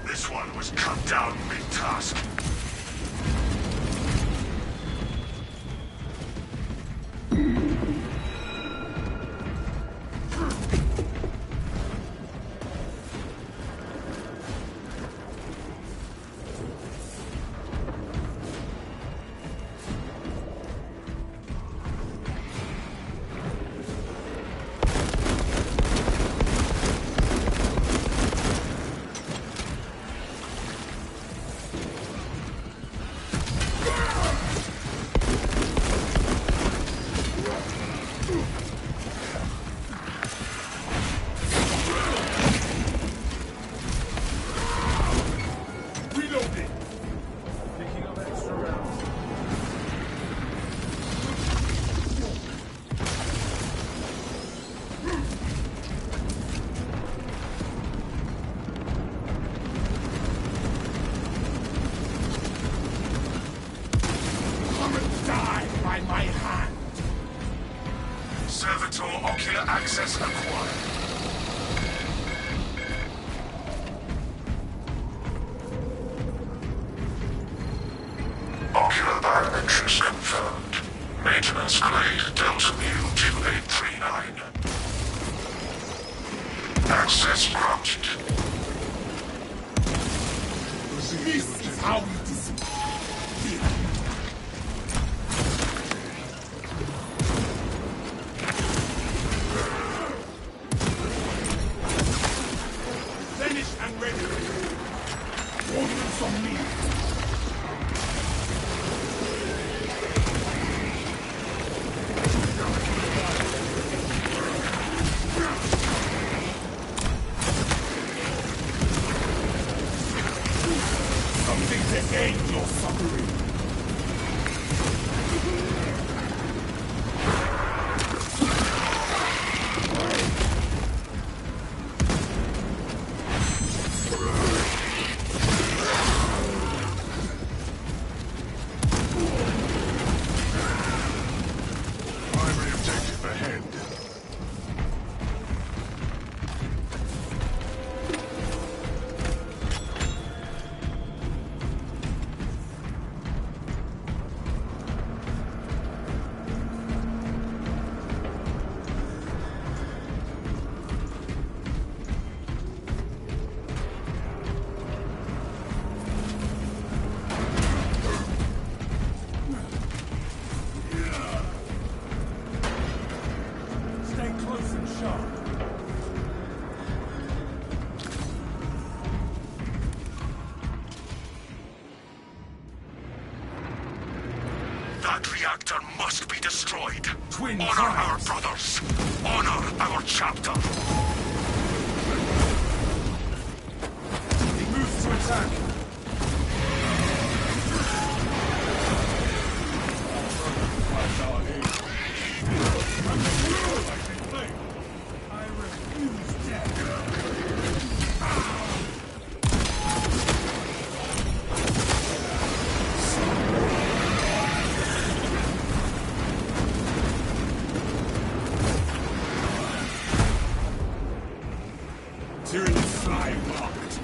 This one was cut down mid-task. Reloading. Picking up extra rounds. Come and die by my hand. Servitor ocular access acquired. Ocular biometrics confirmed. Maintenance grade Delta Mu 2839. Access granted. This is how it is. Here. Finished and ready. Orders on me. Something to end your suffering. Primary objective ahead. That reactor must be destroyed. Twin Honor our flames. brothers. Honor our chapter. He moves to attack. I refuse death. Tyranny fly marked.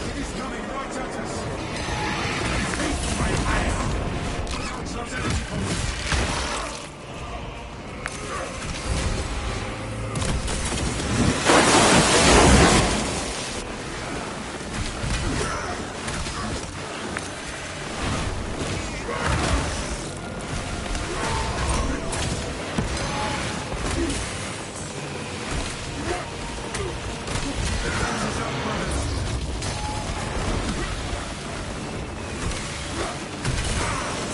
It is coming right at us. My eye. Some energy poles.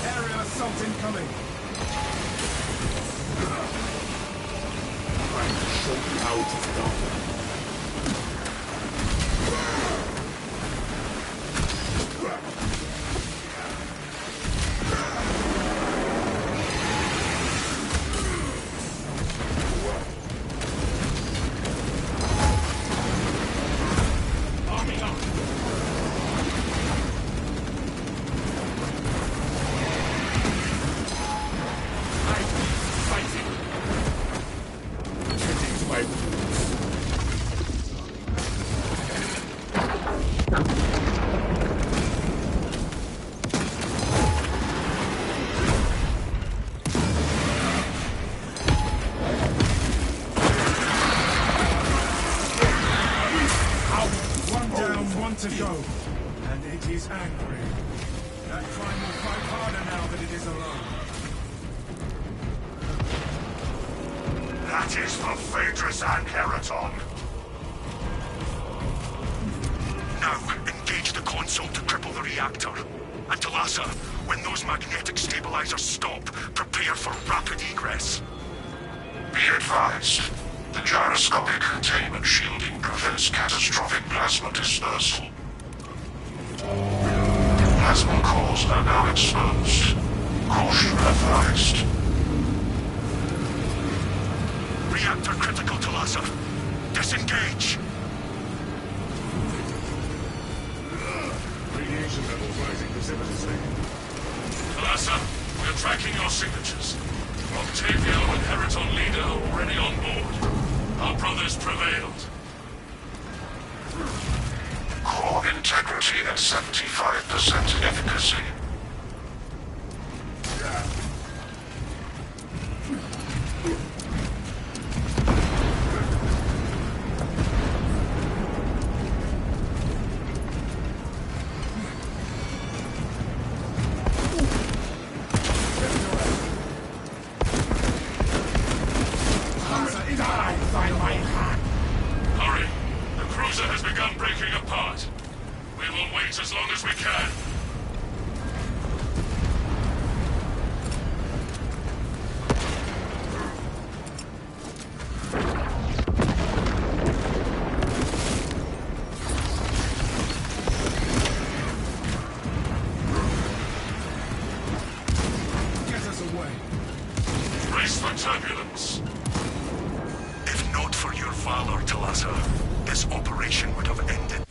Aerial assault incoming. Out of dark. Arming up. I'm fighting. Tending to my wounds. One down, one to go. And it is angry. That crime will fight harder now that it is alone. That is for Phaedrus and Heraton. Now, engage the console to cripple the reactor. And Talassa, when those magnetic stabilizers stop, prepare for rapid egress. Be advised. The gyroscopic containment shielding prevents catastrophic plasma dispersal. Plasma cores are now exposed. Caution advised. Reactor critical, Talassa. Disengage. Radiation levels rising precipitously. Talassa, we're tracking your signatures. Octavio and Heraton Leader are already on board. Our brothers prevailed. Core integrity at 75% efficacy. Hurry! The cruiser has begun breaking apart. We will wait as long as we can. Get us away. Brace for turbulence. If not for your valor, Talassa, this operation would have ended.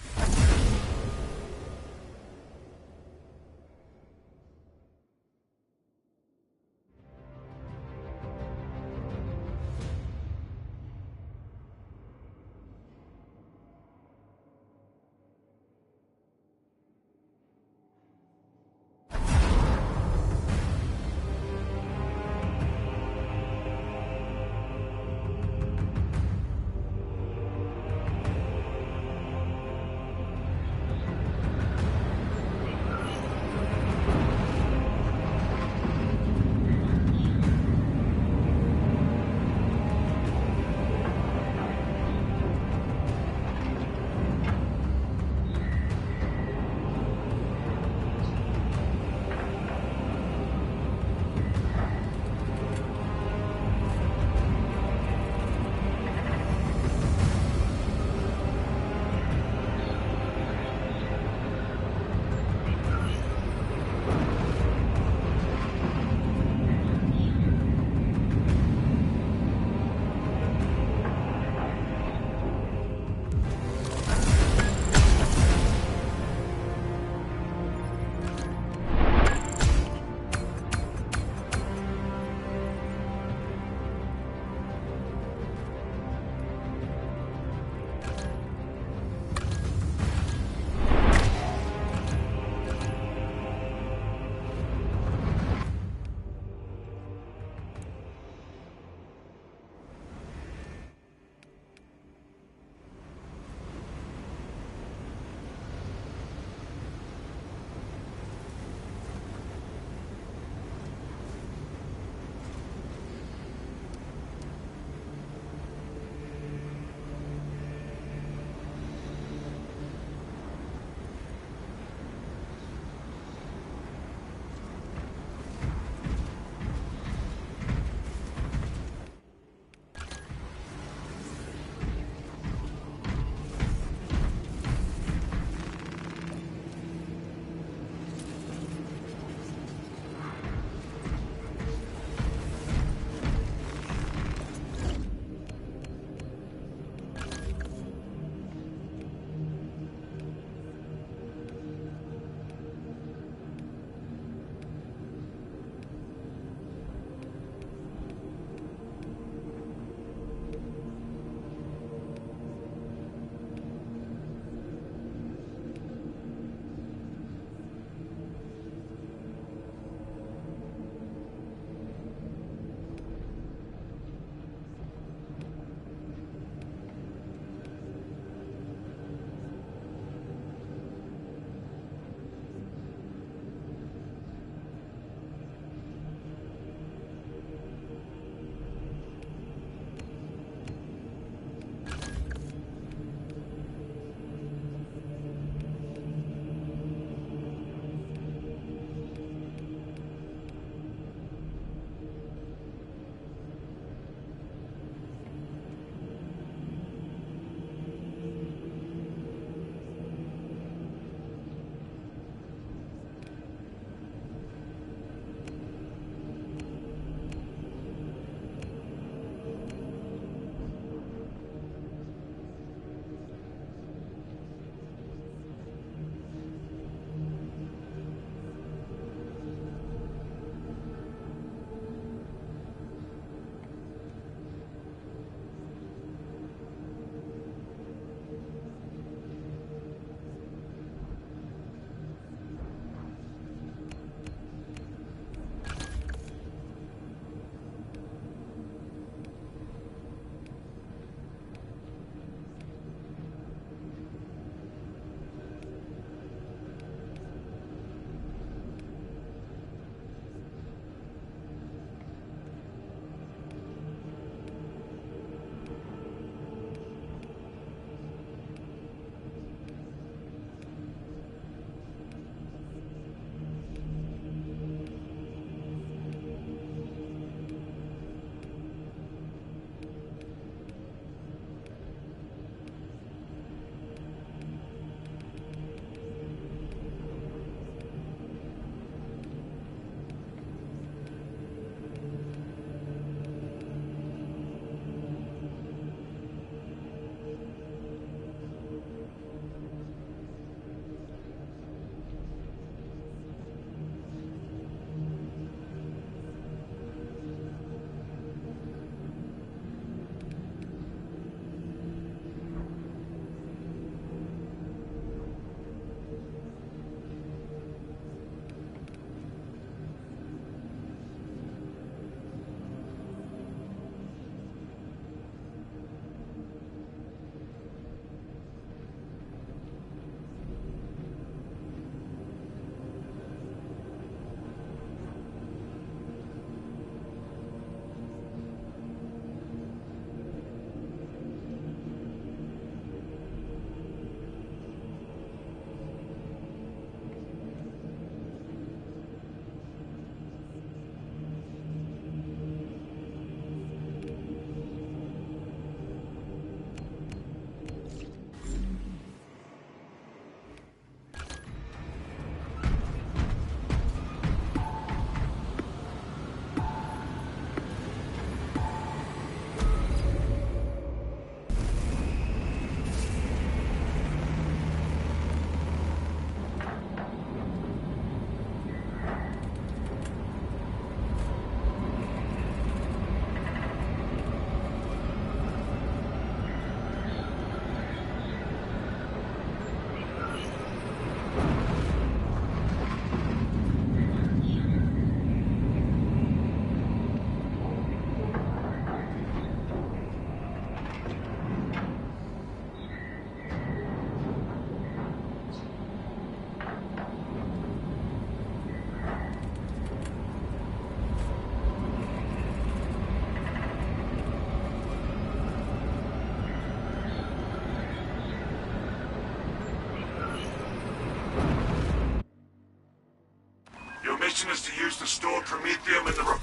Prometheum and the...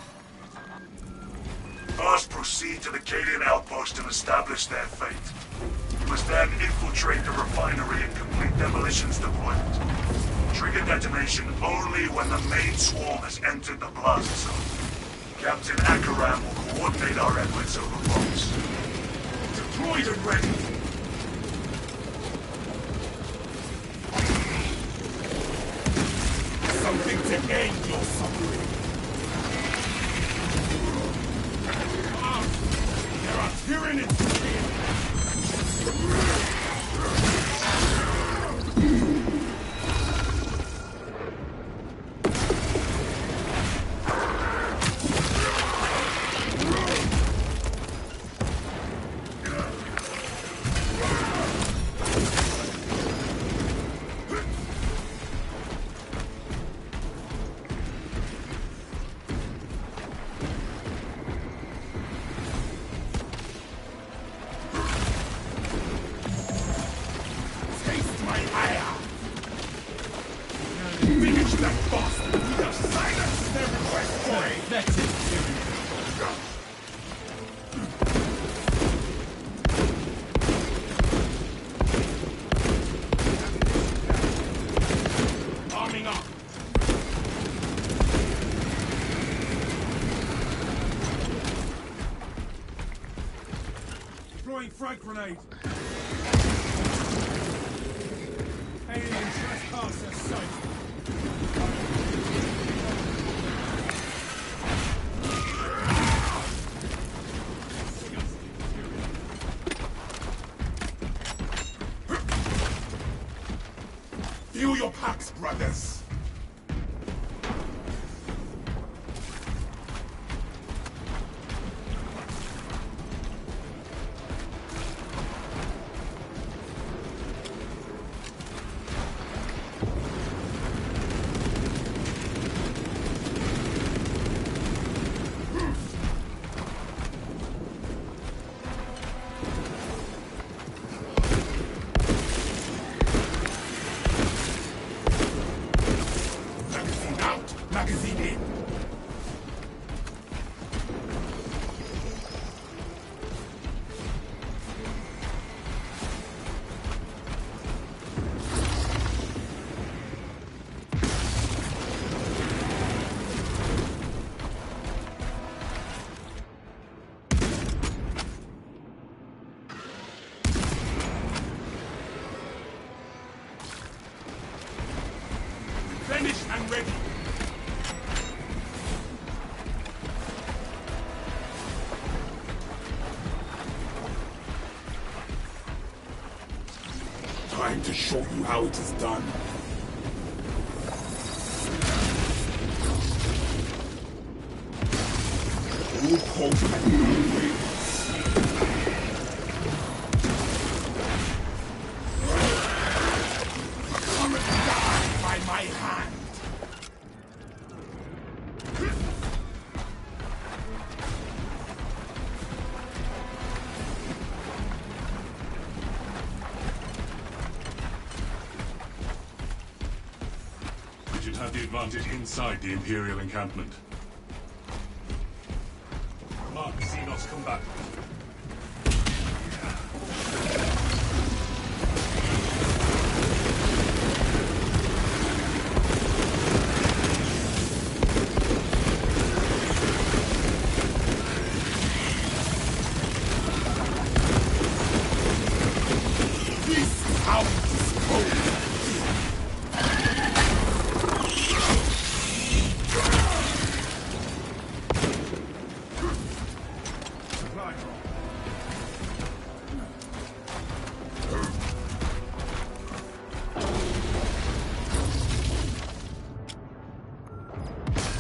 Must proceed to the Cadian outpost and establish their fate. You must then infiltrate the refinery and complete demolitions deployment. Trigger detonation only when the main swarm has entered the blast zone. Captain Akaram will coordinate our efforts over boats. Deployed and ready. Something to end your suffering. There are tyrannies here. Frag grenade! Alien trespasser safe! Feel your packs, brothers! Magazine in! Finished and ready! Time to show you how it is done. All hope and no way. Come and die by my hand. You'd have the advantage inside the Imperial encampment. Mark, Xenos, come back. This is how it is called.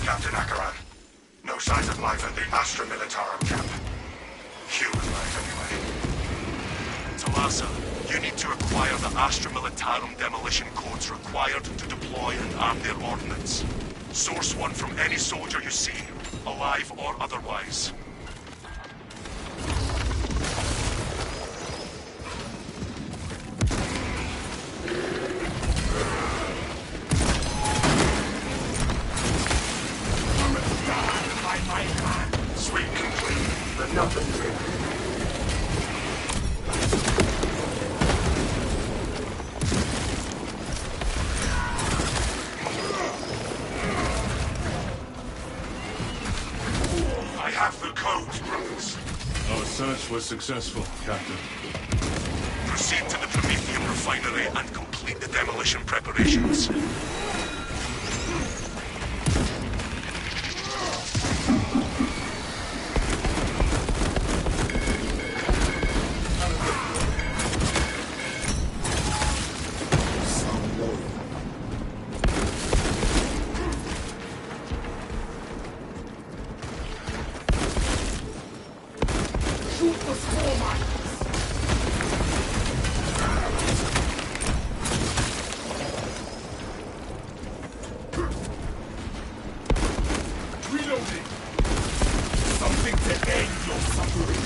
Captain Akaran, no signs of life at the Astra Militarum camp. Human life, anyway. Talasa, you need to acquire the Astra Militarum demolition codes required to deploy and arm their ordnance. Source one from any soldier you see, alive or otherwise. I have the codes, brothers. Our search was successful, Captain. Proceed to the Prometheum refinery and complete the demolition preparations. Reloading! Something to end your suffering!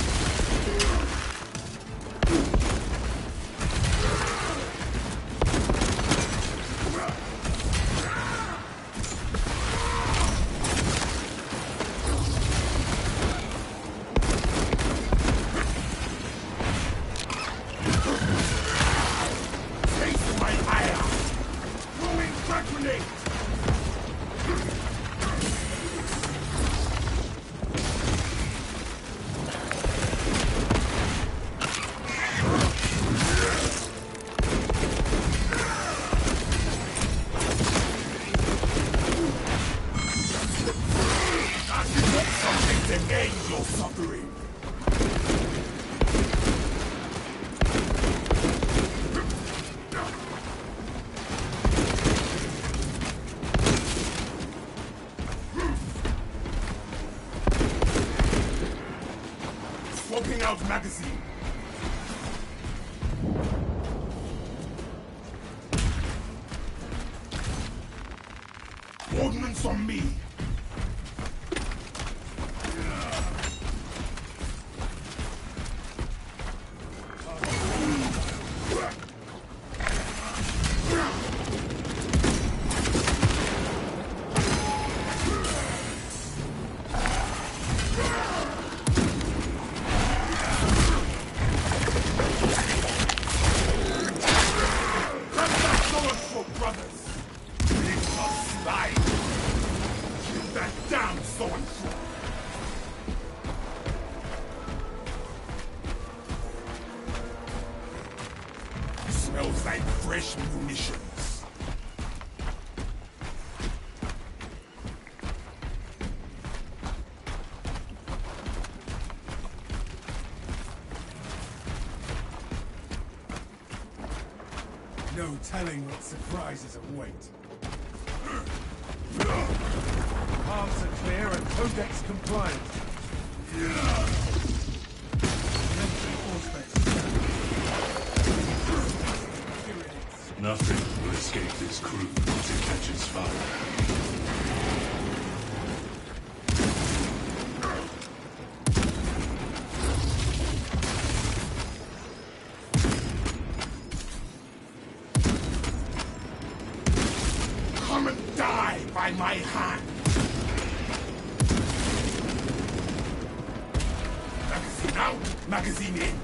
Taste my ire! Throwing frag grenade! Something to end your suffering! Swapping out magazine! Ordnance on me! Brothers! It's a slide! Kill that damn so-and-so! Smells like fresh munitions. No telling what surprises await. Paths are clear and codex compliant. Entry force Nothing will escape this crew once it catches fire. Come and die by my hand! Magazine out, magazine in!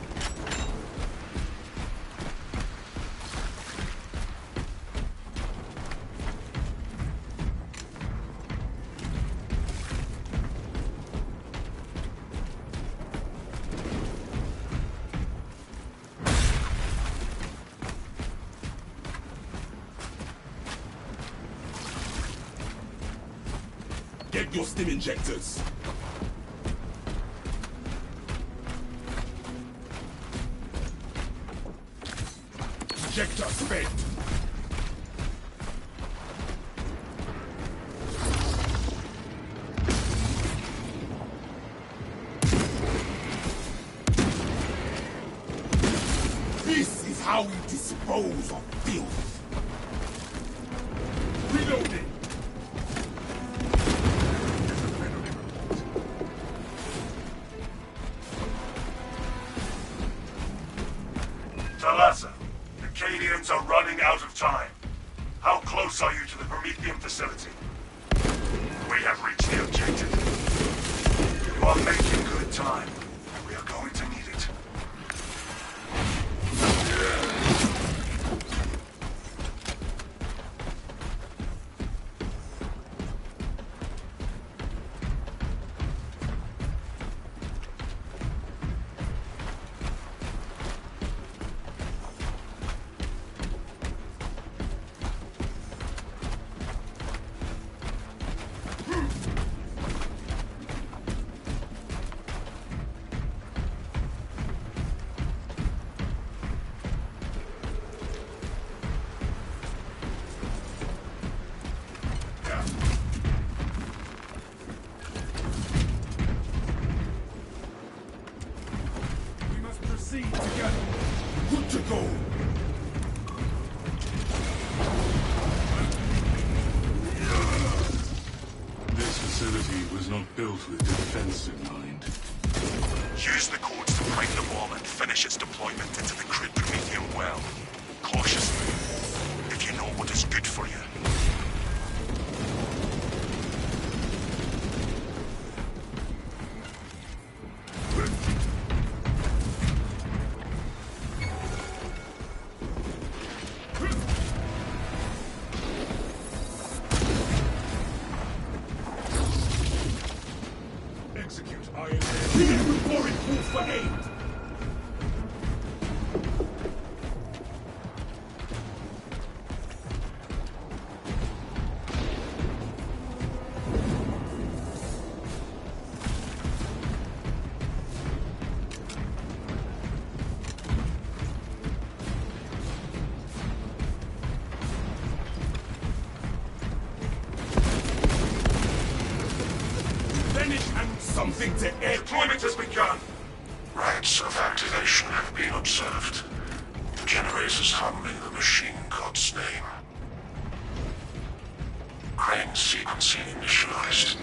Get your stim injectors. Injector spent. This is how we dispose of filth. Reloading. Talassa, the Cadians are running out of time. How close are you to the Prometheum facility? We have reached the objective. You are making good time. Together. Good to go. This facility was not built with defense in mind. Use the codes to prime the bomb and finish its deployment into the crude Promethean well. Cautiously, if you know what is good for you. Execute Iron Man. Before it calls for aid. Something to air. Deployment has begun. Rites of activation have been observed. The generators harming the machine god's name. Crane sequencing initialized.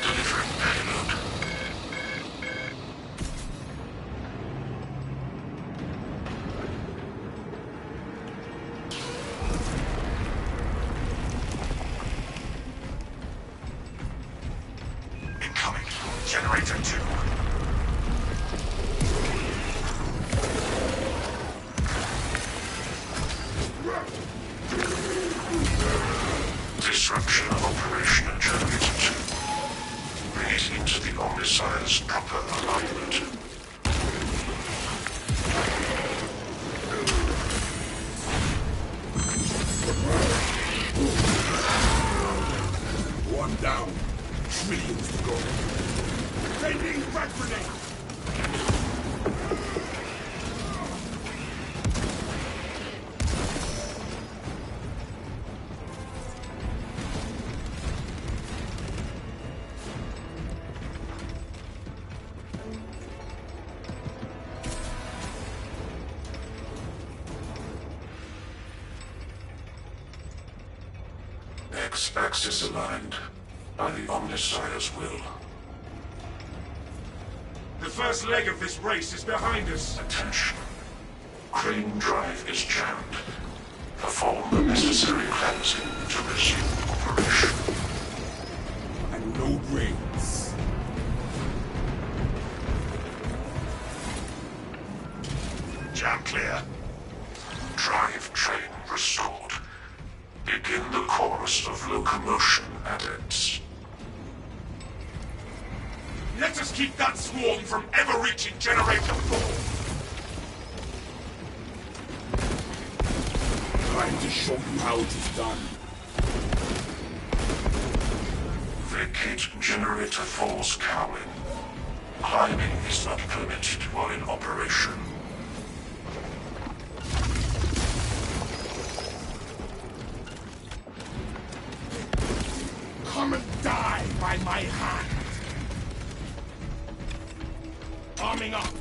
Delivering payload. Incoming. Generator 2. Disruption of operation at Generator 2. Bring it into the Omnissiah's proper alignment. One down. Trillions to go. Sending frag grenade. X-axis aligned by the Omnissiah's will. The first leg of this race is behind us. Attention. Crane drive is jammed. Perform the necessary cleansing to resume operation. And no brains. Jam clear. Drive train restored. Begin the chorus of locomotion adepts. Let us keep that swarm from ever reaching Generator 4. Trying to show you how it is done. Vacate Generator 4's cowling. Climbing is not permitted while in operation. Come and die by my hand. Arming up.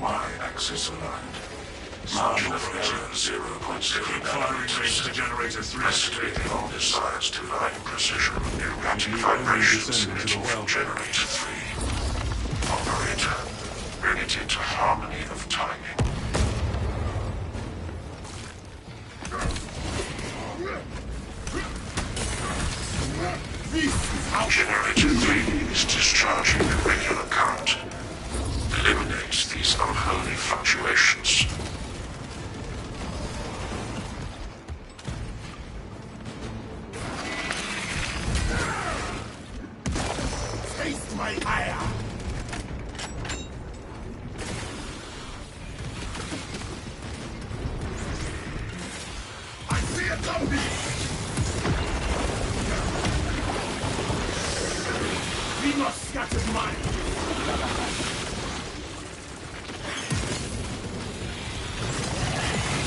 Y-axis aligned. Margin of error 0.0 Firing to Generator 3. Estimate the Omnissiah's divine precision. Erratic vibrations emitting from Generator 3. Operator, bring it into harmony of timing. Generator 3 is discharging a regular current. Eliminate these unholy fluctuations. Taste my ire. I see a zombie. We must scatter mine.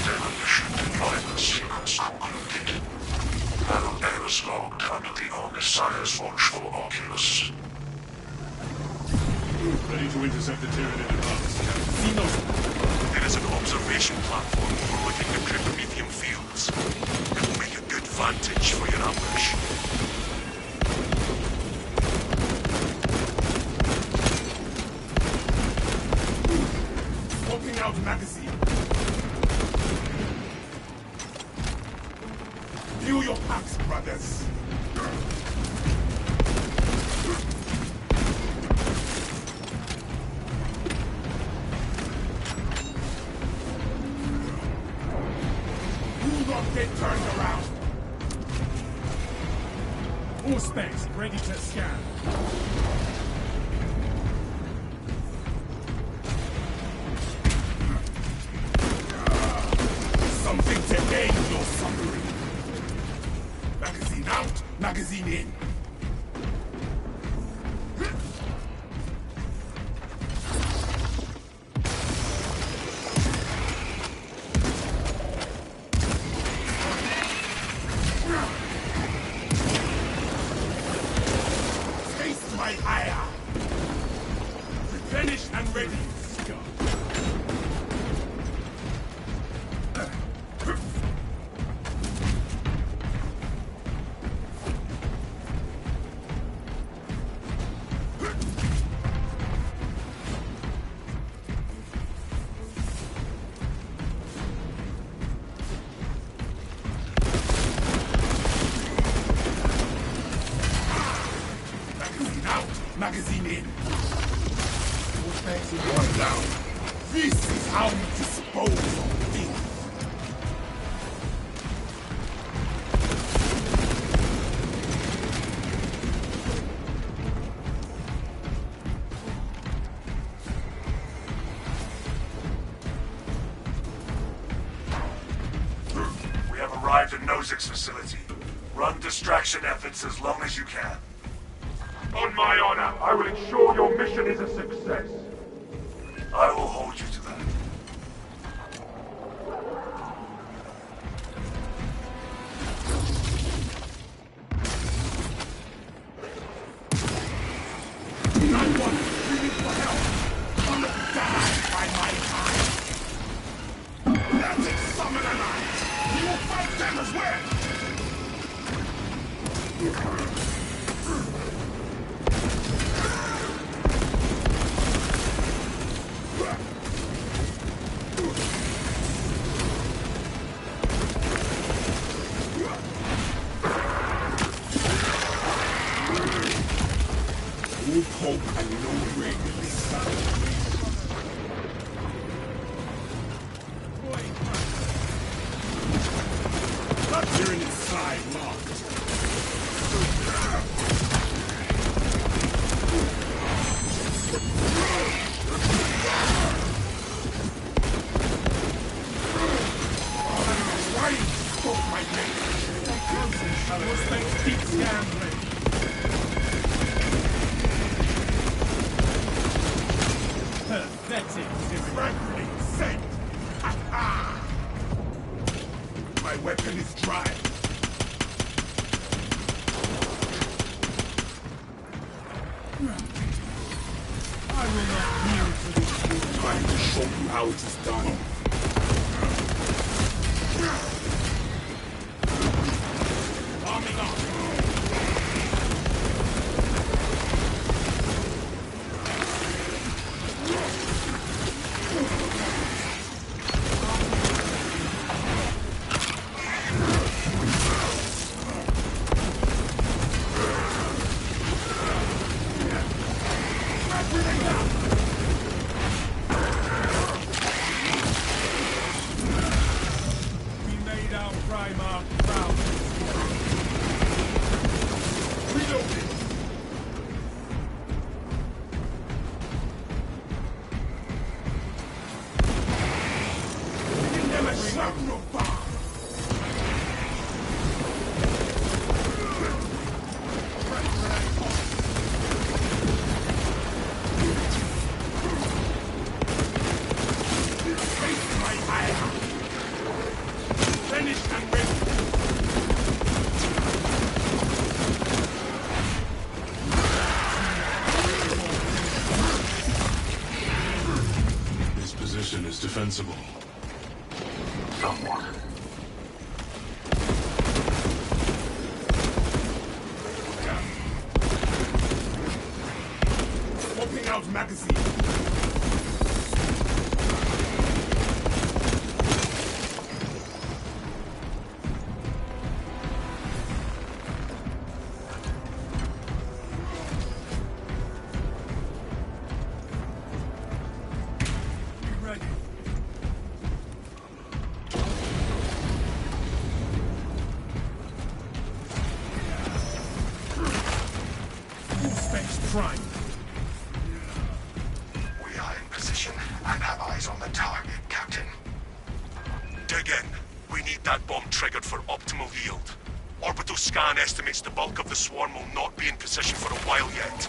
Demolition deployment sequence concluded. Now was logged under the Omnissiah's watchful oculus. Ready to intercept the Tyranid in advance. Xenos. There is an observation platform overlooking the cryptomedium fields. It will make a good vantage for your ambush. Swapping out magazine. View your packs, brothers. Do not get turned around. All specs ready to scan. Something to aid your suffering. Magazine out, magazine in. Taste my ire. Replenished and ready. Magazine out, magazine in. One down. This is how we dispose of things. We have arrived at Nozick's facility. Run distraction efforts as long as you can. On my honor, I will ensure your mission is a success. I will hold you to that. Not one screaming for help. I'm gonna die by my time. That's it, summon a knight. We will fight them as well. No hope and no release. You're inside locked. Why spoke my name? All specs deep scan ready. Pathetic. Frankly, sent. My weapon is dry. I will not yield to this. Trying to show you how it is done. Arming up. We made our Primarch proud. Reloading. Giving them a shrapnel bomb. Taste my ire. Finished and ready. defensible. Somewhat. Swapping out magazine. Spacemarine. We are in position and have eyes on the target, Captain. Dig in. We need that bomb triggered for optimal yield. Orbital scan estimates the bulk of the swarm will not be in position for a while yet.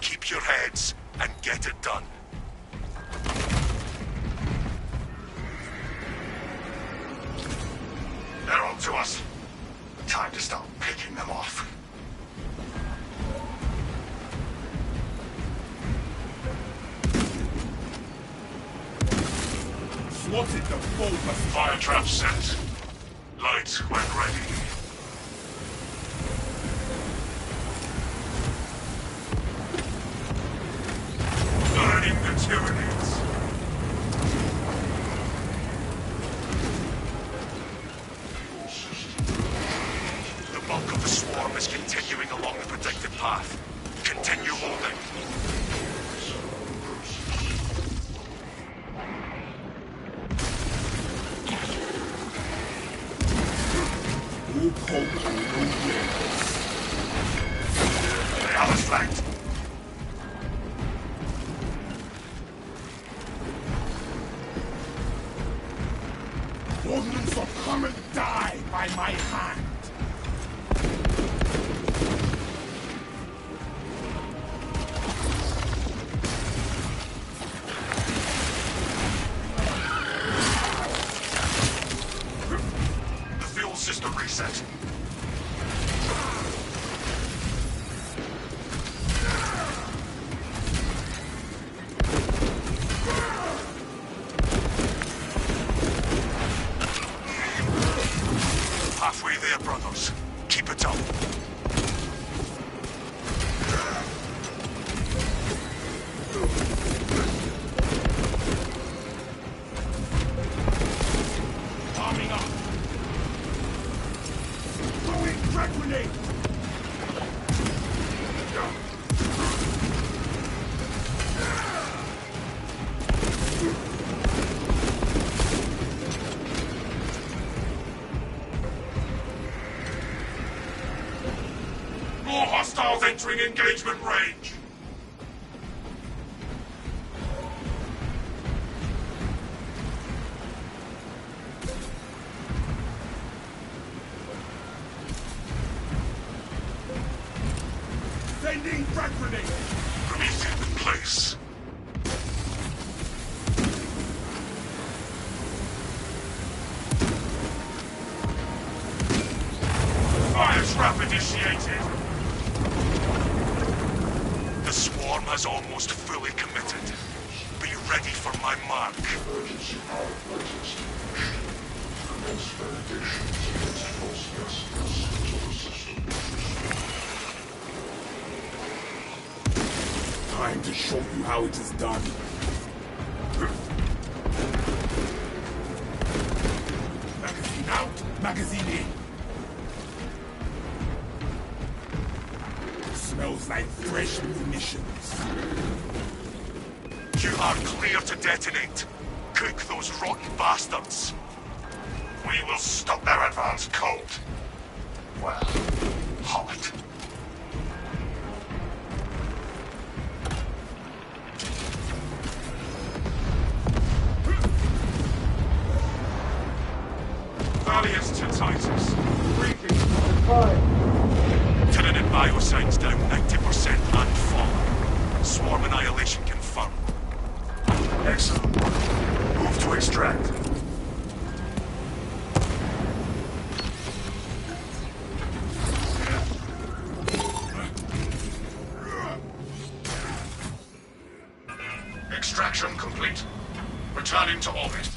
Keep your heads and get it done. They're on to us. Time to start picking them off. Swatted the bulbous. Fire trap set. Light when ready. Burning materials. The bulk of the swarm is continuing along the predicted path. Continue holding. No poke, no win. They have us flanked. Ordnance will come and die by my hand. The fuel system reset. Halfway there, brothers. Keep it up. Arming up. Throwing frag grenade. More hostiles entering engagement range. Sending frag grenade. Briefing in place. Fire trap initiated. The swarm has almost fully committed. Be ready for my mark. Time to show you how it is done. Magazine out, magazine in. Smells like fresh munitions. You are clear to detonate. Cook those rotten bastards. We will stop their advance cold. Well, hot. Valiant to Titus. Tenant and biosigns down 90% and falling. Swarm annihilation confirmed. Excellent. Move to extract. Extraction complete. Returning to orbit.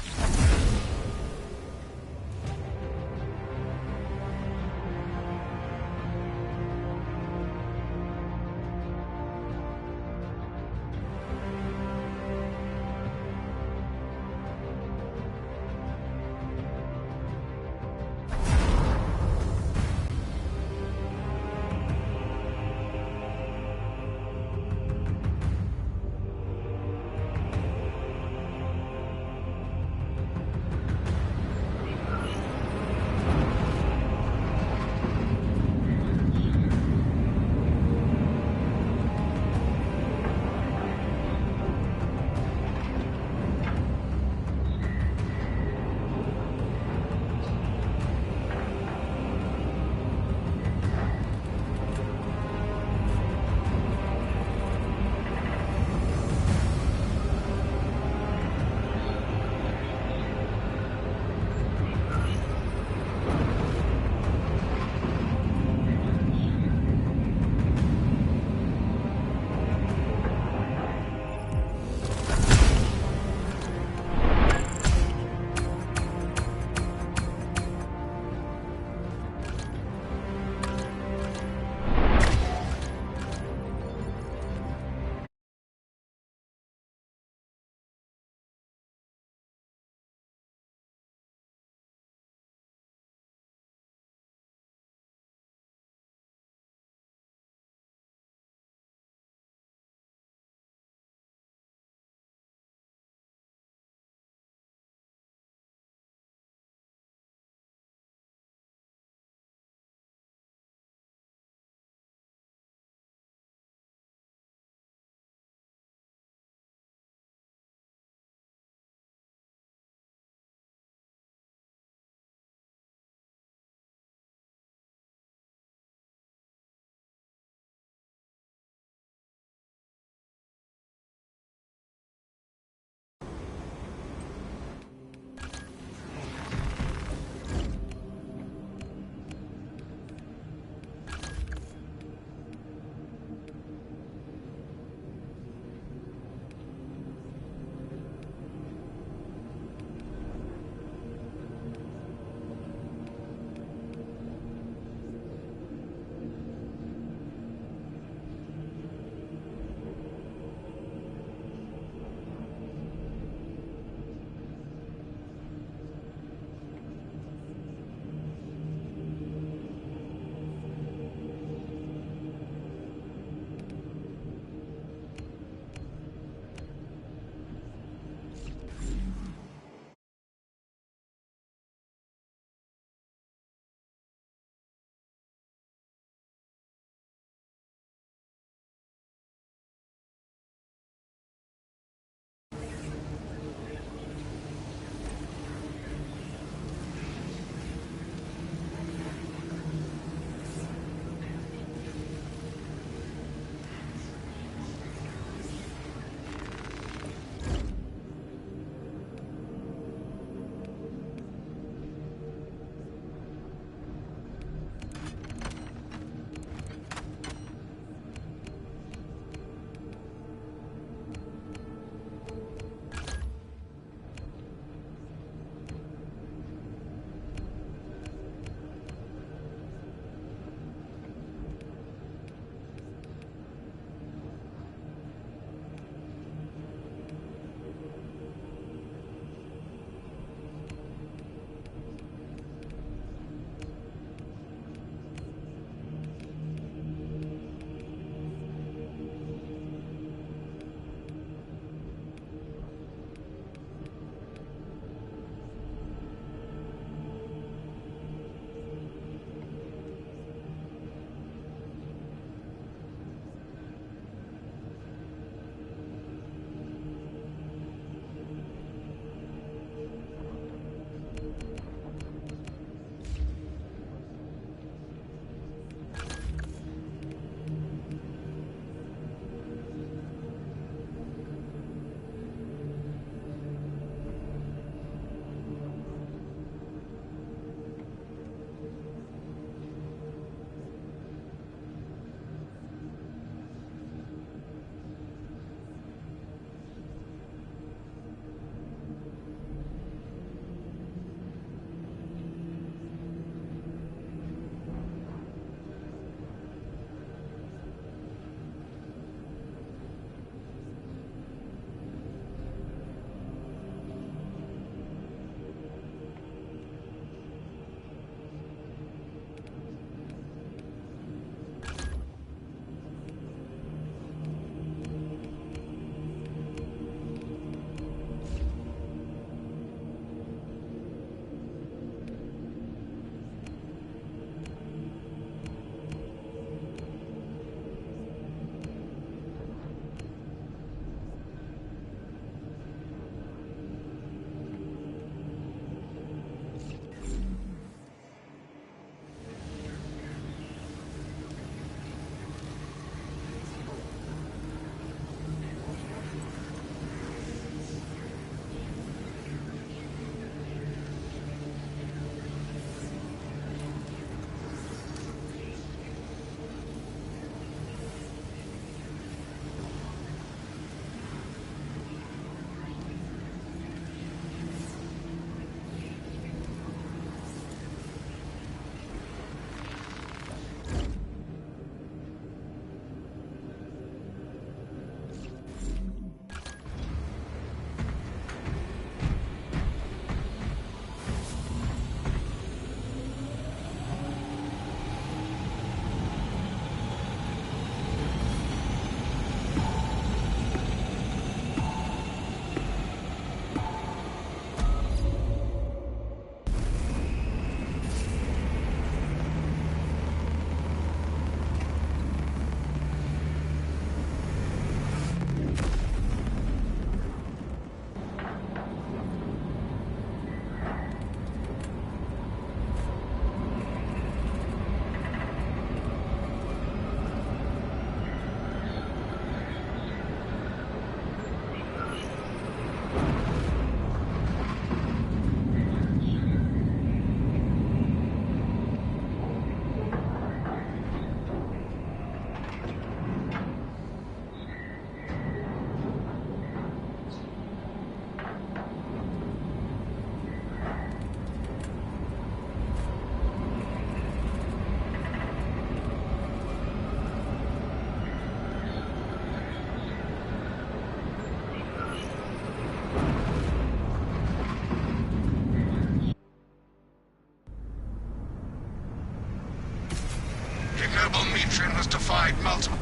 Nutrien has defied multiple...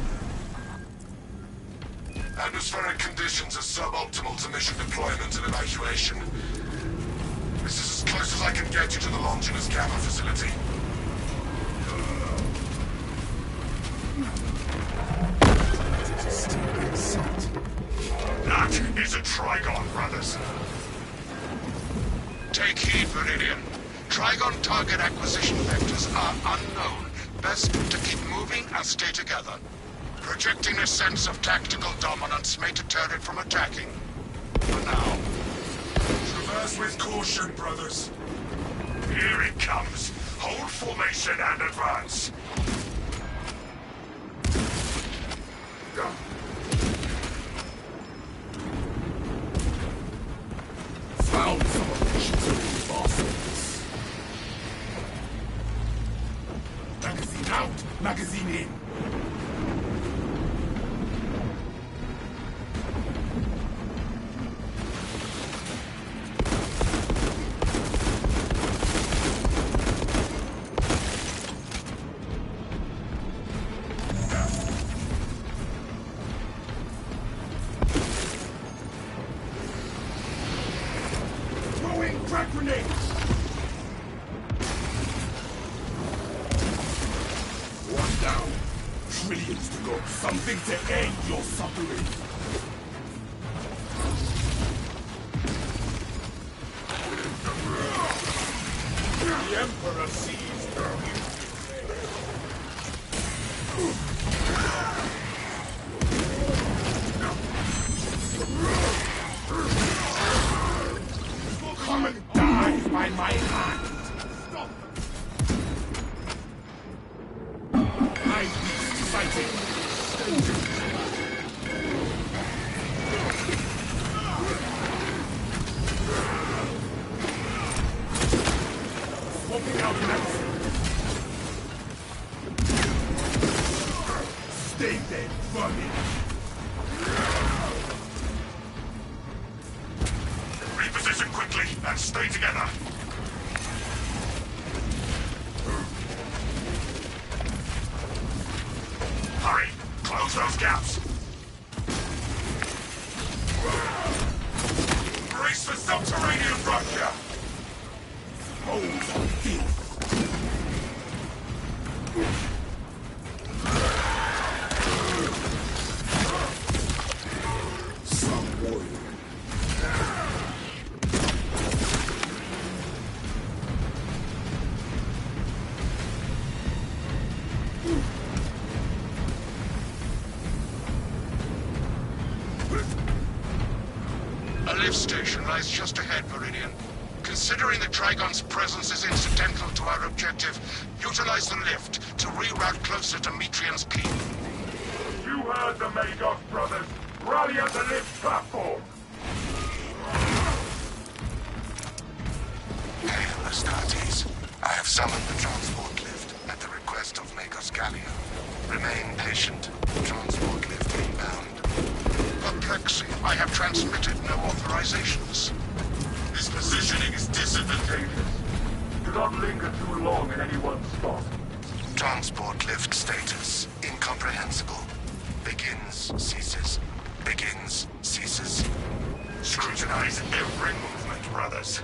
Atmospheric conditions are suboptimal to mission deployment and evacuation. This is as close as I can get you to the Longinus Gamma facility. That is a Trigon, brothers. Take heed, Viridian. Trigon target acquisition vectors are unknown. Best to keep moving and stay together. Projecting a sense of tactical dominance may deter it from attacking. For now. Traverse with caution, brothers. Here it comes. Hold formation and advance. Found some of these fossils. Magazine out, magazine in. Crack grenades! One down. Trillions to go. Something to end your suffering. The Emperor sees her Come and die by my hand! Stop! My beast fighting! Swapping out medicine! Stay dead, vermin! Reposition quickly and stay together. Hurry! Close those gaps! Brace for subterranean rupture! Oh, filth! Some warrior. A lift station lies just ahead, Viridian. Considering the Trigon's presence is incidental to our objective, utilize the lift to reroute closer to Metrian's keep. You heard the Magos brothers. Rally at the lift platform. Hail, Astartes. I have summoned the transport lift at the request of Magos Gallia. Remain patient. Transport lift inbound. Perplexing. I have transmitted no authorizations. This positioning is disadvantageous. Do not linger too long in any one spot. Transport lift status. Incomprehensible. Begins, ceases. Begins, ceases. Scrutinize every movement, brothers.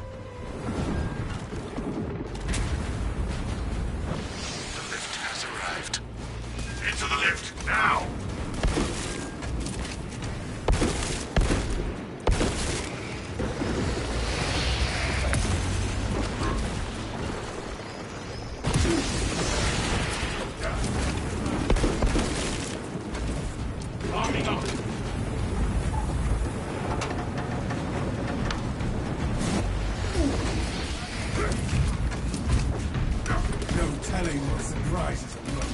The lift has arrived. Into the lift, now! Arming up! No telling what surprises are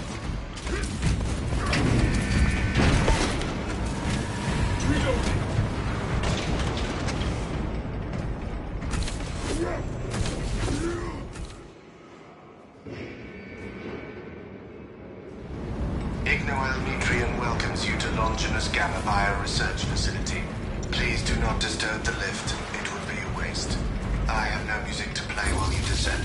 Reloading! Ignoel Metrian welcomes you to Longinus Gamma Bio Research Facility. Please do not disturb the lift. It would be a waste. I have no music to play while you descend.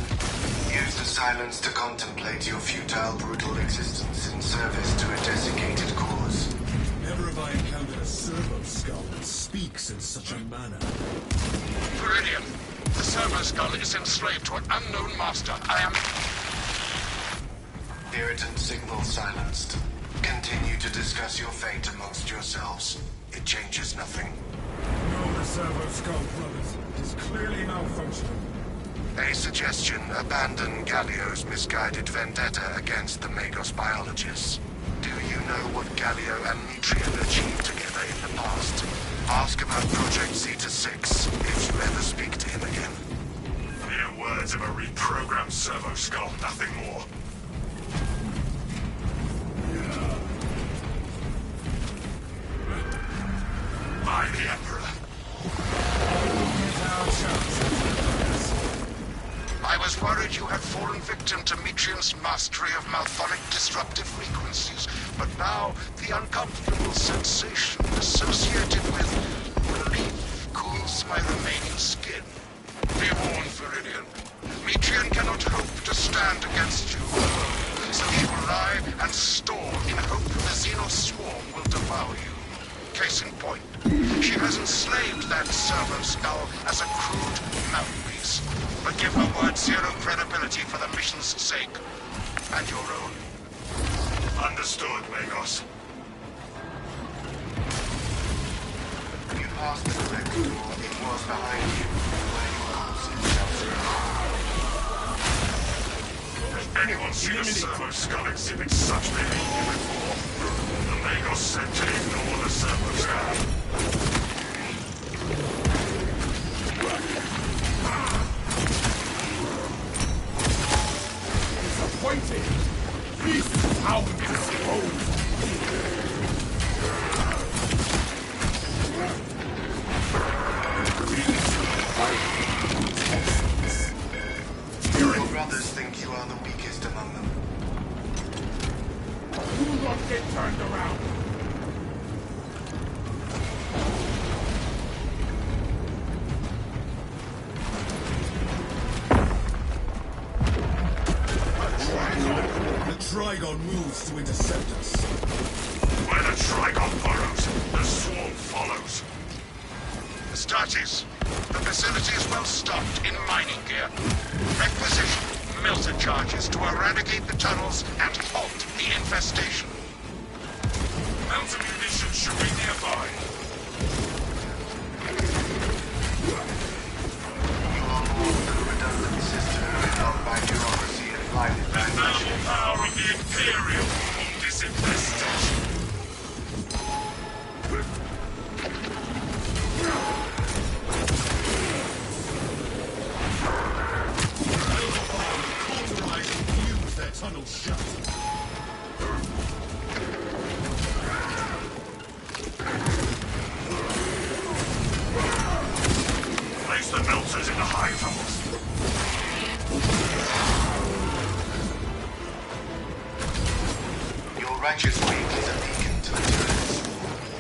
Use the silence to contemplate your futile, brutal existence in service to a desiccated cause. Never have I encountered a servo skull that speaks in such a manner. Viridian, the servo skull is enslaved to an unknown master. I am... Irritant signal silenced. Continue to discuss your fate amongst yourselves. It changes nothing. No, the servo skull, brothers, is clearly malfunctioning. A suggestion: abandon Gallio's misguided vendetta against the Magos biologists. Do you know what Gallio and Metrian achieved together in the past? Ask about Project Zeta-6 if you ever speak to him again. Mere words of a reprogrammed servo skull, nothing more. By the Emperor. I was worried you had fallen victim to Metrian's mastery of malphonic disruptive frequencies, but now the uncomfortable sensation associated with relief cools my remaining skin. Be warned, Viridian. Metrian cannot hope to stand against you, so he will lie and stall in hope the Xenos swarm will devour you. Case in point, she has enslaved that servo skull as a crude mouthpiece, but give her word zero credibility for the mission's sake, and your own. Understood, Magos. You passed the correct door. It was behind you, where your corpse is sheltered. Has anyone seen a servo skull exhibit such behavior before? The Magos said to ignore the servo skull. Disappointing! This is how we dispose! Your brothers think you are the weakest among them. Do not get turned around! The Trigon moves to intercept us. Where the Trigon burrows, the swarm follows. Astartes, the facility is well stocked in mining gear. Requisition melter charges to eradicate the tunnels and halt the infestation. Melter munitions should be nearby. You are more than a redundant system withheld by bureaucracy and blinded by The animal power of the Imperium on this infestation. Cauterize and fuse their tunnels shut. Place the melters in the high tunnels. Your righteous weak is a beacon to the turrets,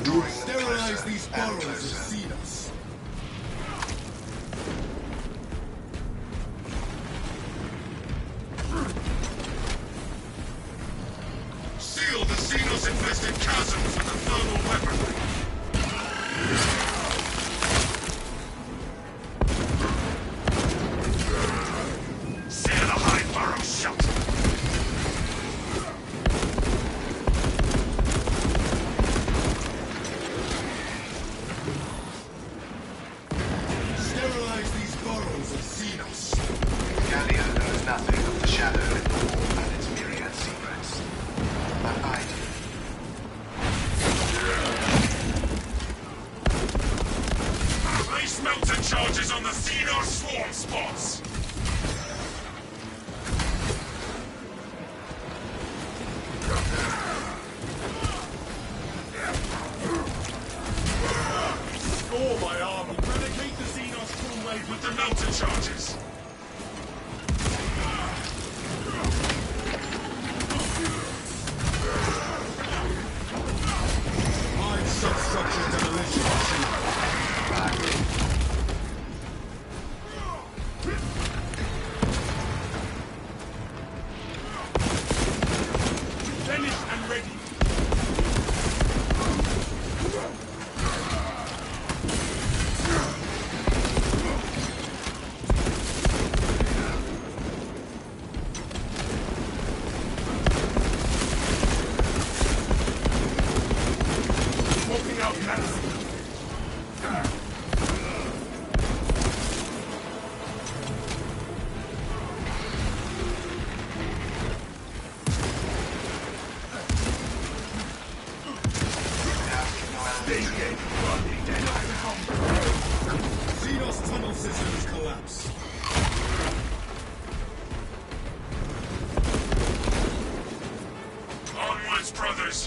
drawing them Sterilize closer these and burrows of closer. Xenos. Seal the Xenos-infested chasms with the thermal weaponry. Seal the high burrow shut. Sterilize these burrows of Xenos. Gallio knows nothing of the shadow in the wall and its myriad secrets. But I do.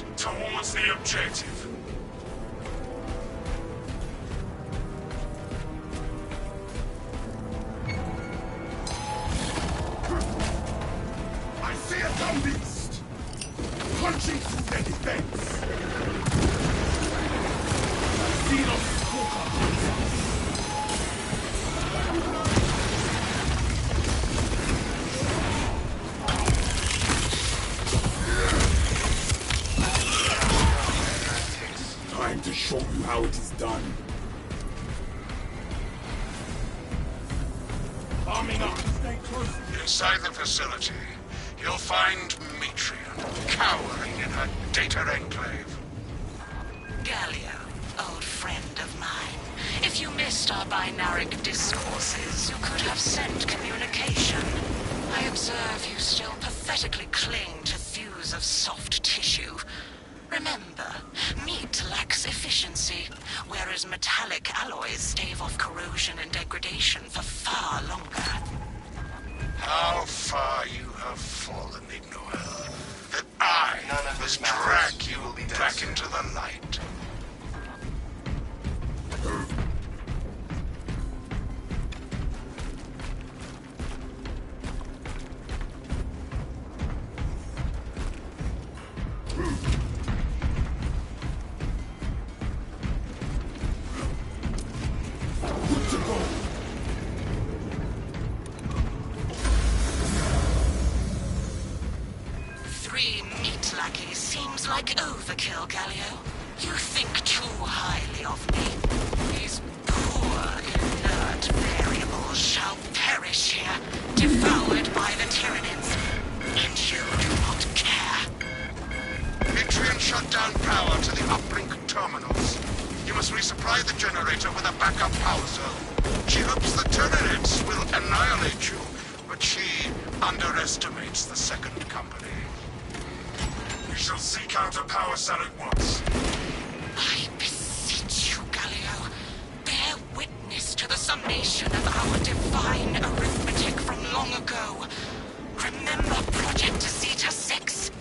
Advance towards the objective. I see a dumb beast! Punching through their defense! Xenos Stalker Hunter! Time to show you how it is done. Arming up! Stay close! Inside the facility, you'll find Metrian cowering in her data enclave. Galio, old friend of mine. If you missed our binaric discourses, you could have sent communication. I observe you still pathetically cling to thews of soft tissue. Remember, meat lacks efficiency, whereas metallic alloys stave off corrosion and degradation for far longer. How far you have fallen, Ignoel, that I must drag you back into the light. Good to go! Three meat lackeys seems like overkill, Galio. You think too highly of me. These poor, inert variables shall perish here, devoured by the Tyranids. And you do not care. Metrian shut down power to the uplink terminals. You must resupply the generator with a backup power cell. She hopes the Tyranids will annihilate you, but she underestimates the second company. We shall seek out a power cell at once. I beseech you, Galio. Bear witness to the summation of our divine arithmetic from long ago. Remember Project Zeta 6?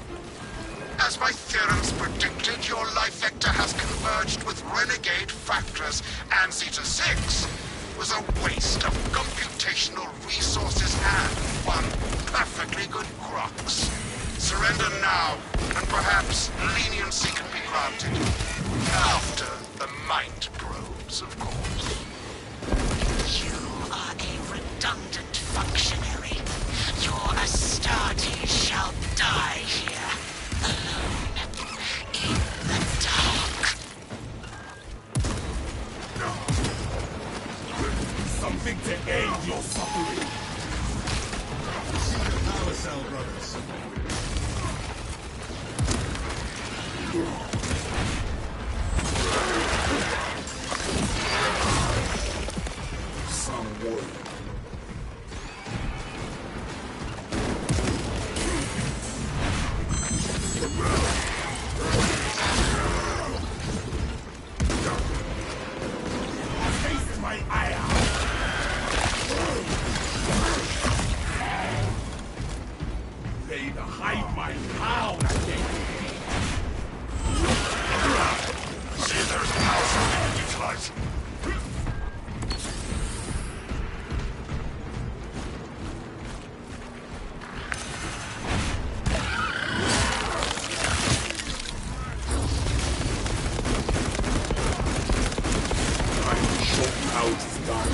As my theorems predicted, your life vector has converged with renegade factors, and Zeta 6 was a waste of computational resources and one perfectly good crux. Surrender now, and perhaps leniency can be granted. After the mind probes, of course. You are a redundant functionary. Your Astartes shall die here, alone, in the dark. Something to end your suffering! See the power cell, brothers. Some warrior. Taste my ire! Ready to hide my power again! See if there is a power cell we can utilize. Time to show you how it is done.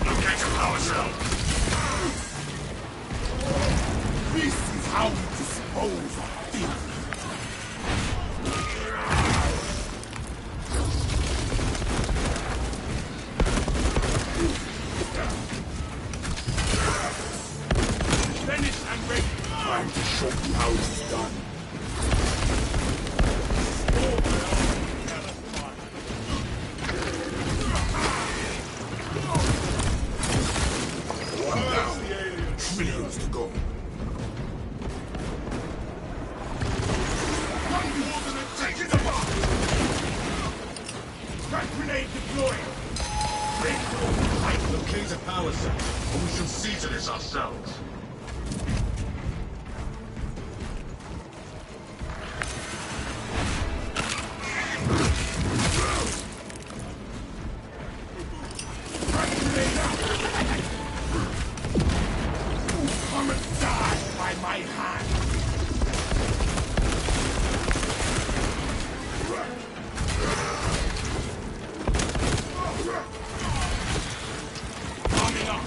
Locate a power cell. This is how we dispose of things. Finished and ready. Time to show you how it is done. One down. Trillions to go. cell. We shall see to this ourselves. Come and die by my hand! Arming up!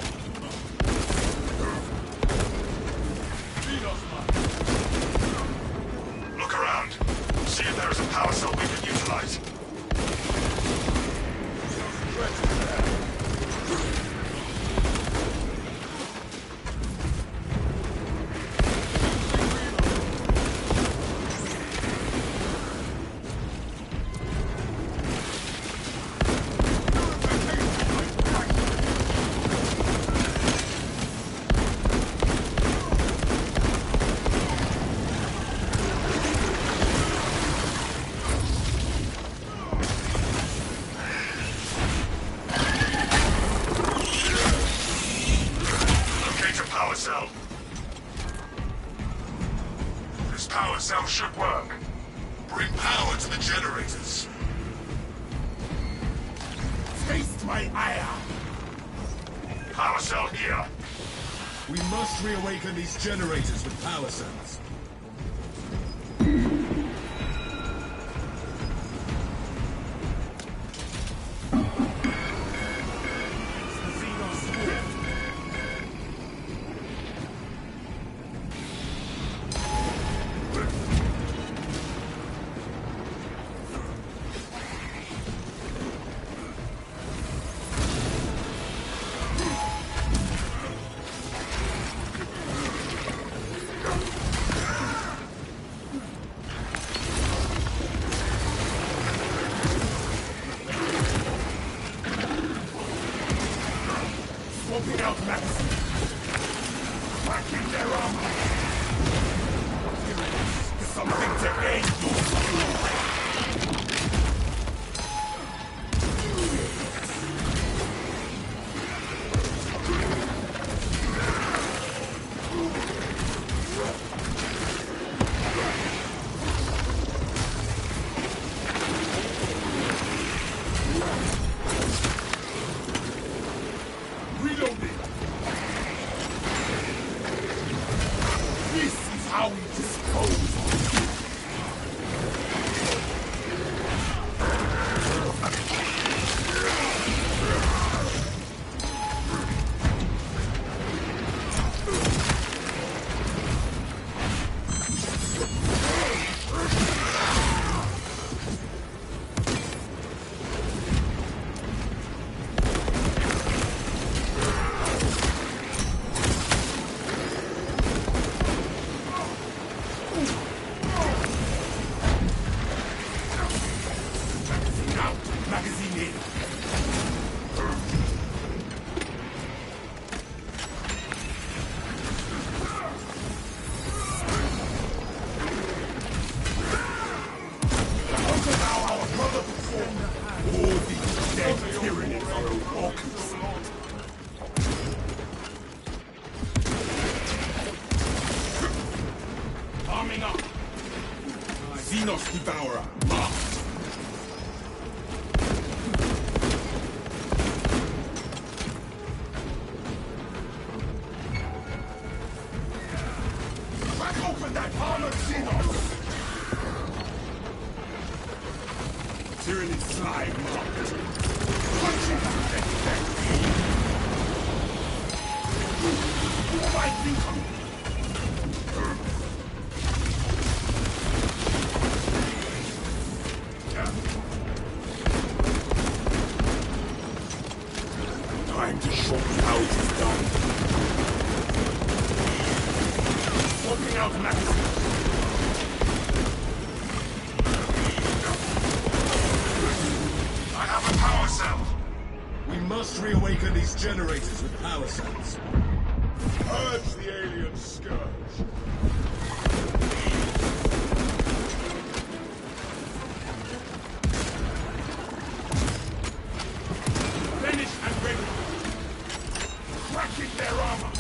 Look around. See if there is a power cell we can utilize. Cell. This power cell should work. Bring power to the generators. Taste my ire! Power cell here. We must reawaken these generators with power cells. Swapping out magazine! Cracking their armor! Something to aid Reloading! This is how we dispose of you! Magazine in! Now our brother before all these dead tyrannies are walkers. Arming up! Xenos Devourer, marked! Crack open that armored Xenos! Tyranny slide marked! Punch it out, fight incoming! Time to show you how it is done. Swapping out magazine. I have a power cell. We must reawaken these generators with power cells. Purge the alien scourge. Finish and ready. breaking their armor!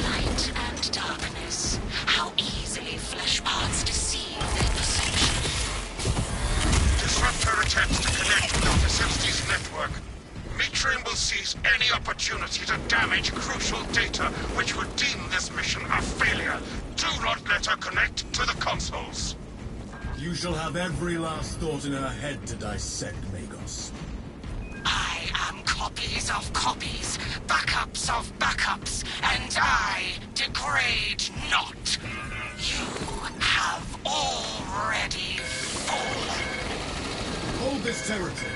Light and darkness. How easily flesh parts deceive their perception. Disrupt her attempts to connect with Dr. Semsti's network. Metrium will seize any opportunity to damage crucial data which would deem this mission a failure. Do not let her connect to the consoles. You shall have every last thought in her head to dissect, Magos. I am copies of copies, backups of backups, and I degrade not. You have already fallen. Hold this territory.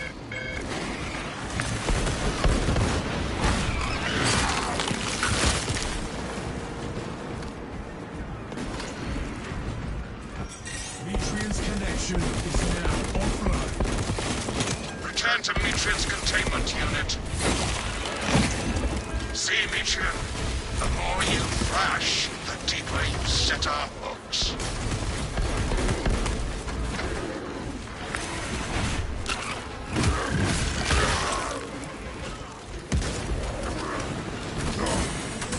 Metrian's connection is now offline. Return to Metrian's containment unit. See, Metrian, the more you thrash, the deeper you set our hooks.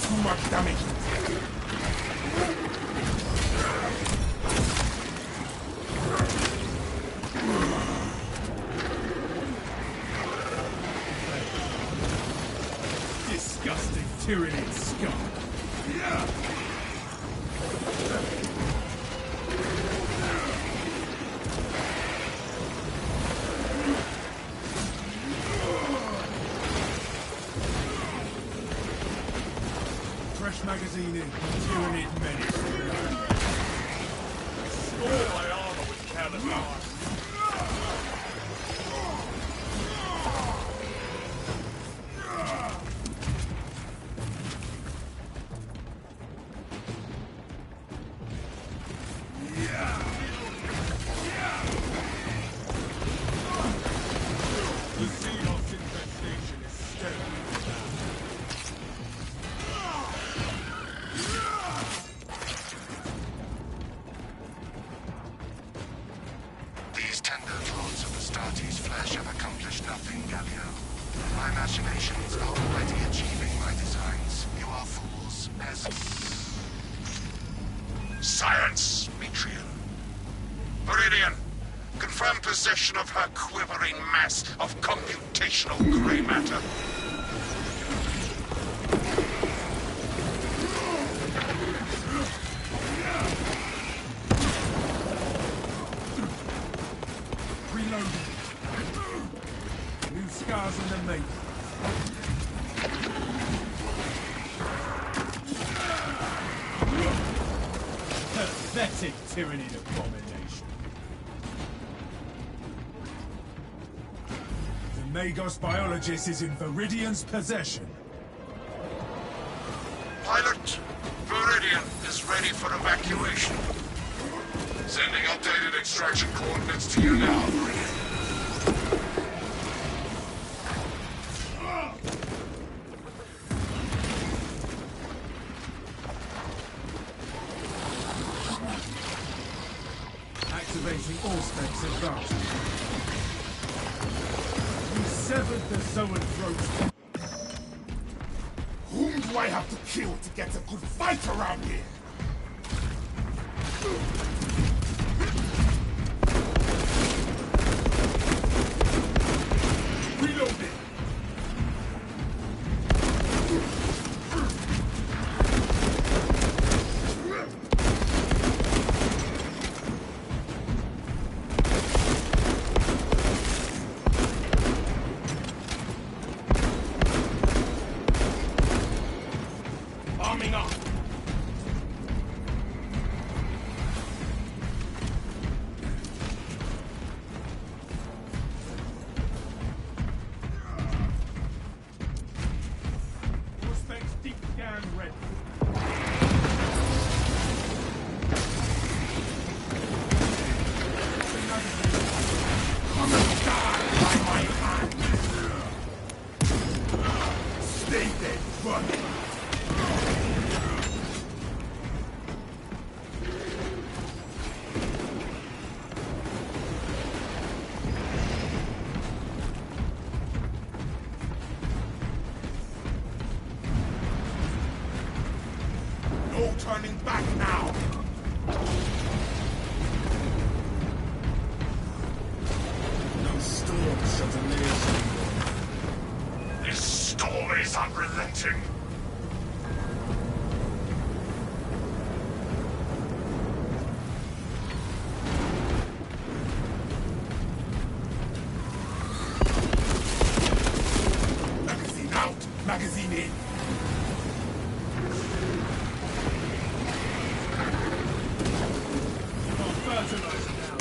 Too much damage. Disgusting Tyranid scum. Fresh magazine in. Tyranid menace. Stole my armor with careless arms. The Xenos infestation is steadily These tender thoughts of Astartes' flesh have accomplished nothing, Galio. My machinations are already achieving my designs. You are fools, peasants. Science, Metrian. Viridian, confirm possession of her quivering mass of computational gray matter. reloading. New scars in the making. Pathetic Tyranid abomination. The Magos biologist is in Viridian's possession. Pilot, Viridian is ready for evacuation. Sending updated extraction coordinates to you now, Viridian. Activating all specs advanced. You severed the Zoan throat. Whom do I have to kill to get a good fight around here? Reloading! Arming up! turning back now! No storm shall delay us anymore. This storm is unrelenting. Magazine out! Magazine in! Fertilizer now.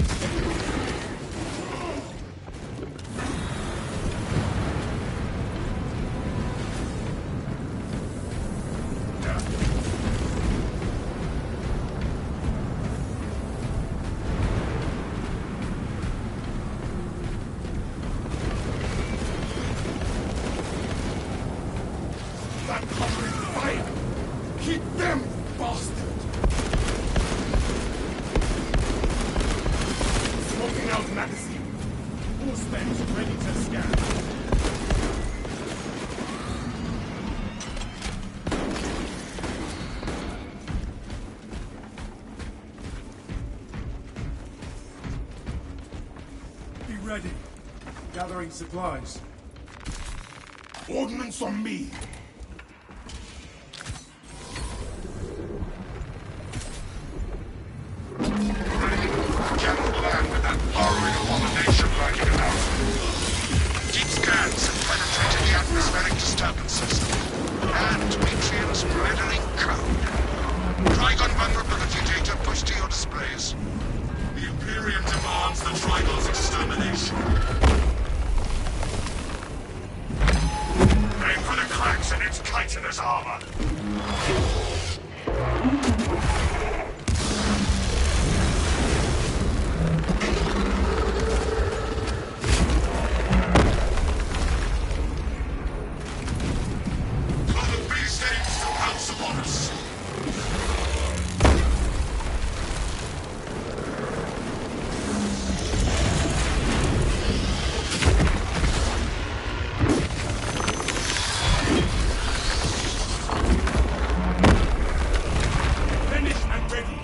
That covering fire! Keep them, bastard! Smoking out magazine. All spent, ready to scan. Be ready. Gathering supplies. Ordnance on me! General plan with that burrowing abomination lurking about. Deep scans have penetrated the atmospheric disturbances. And Matrium's murdering code. Trigon vulnerability data pushed to your displays. The Imperium demands the Trigon's extermination. Aim for the cracks in its chitinous armor. Will the beast apes to pounce upon us? Finished and ready!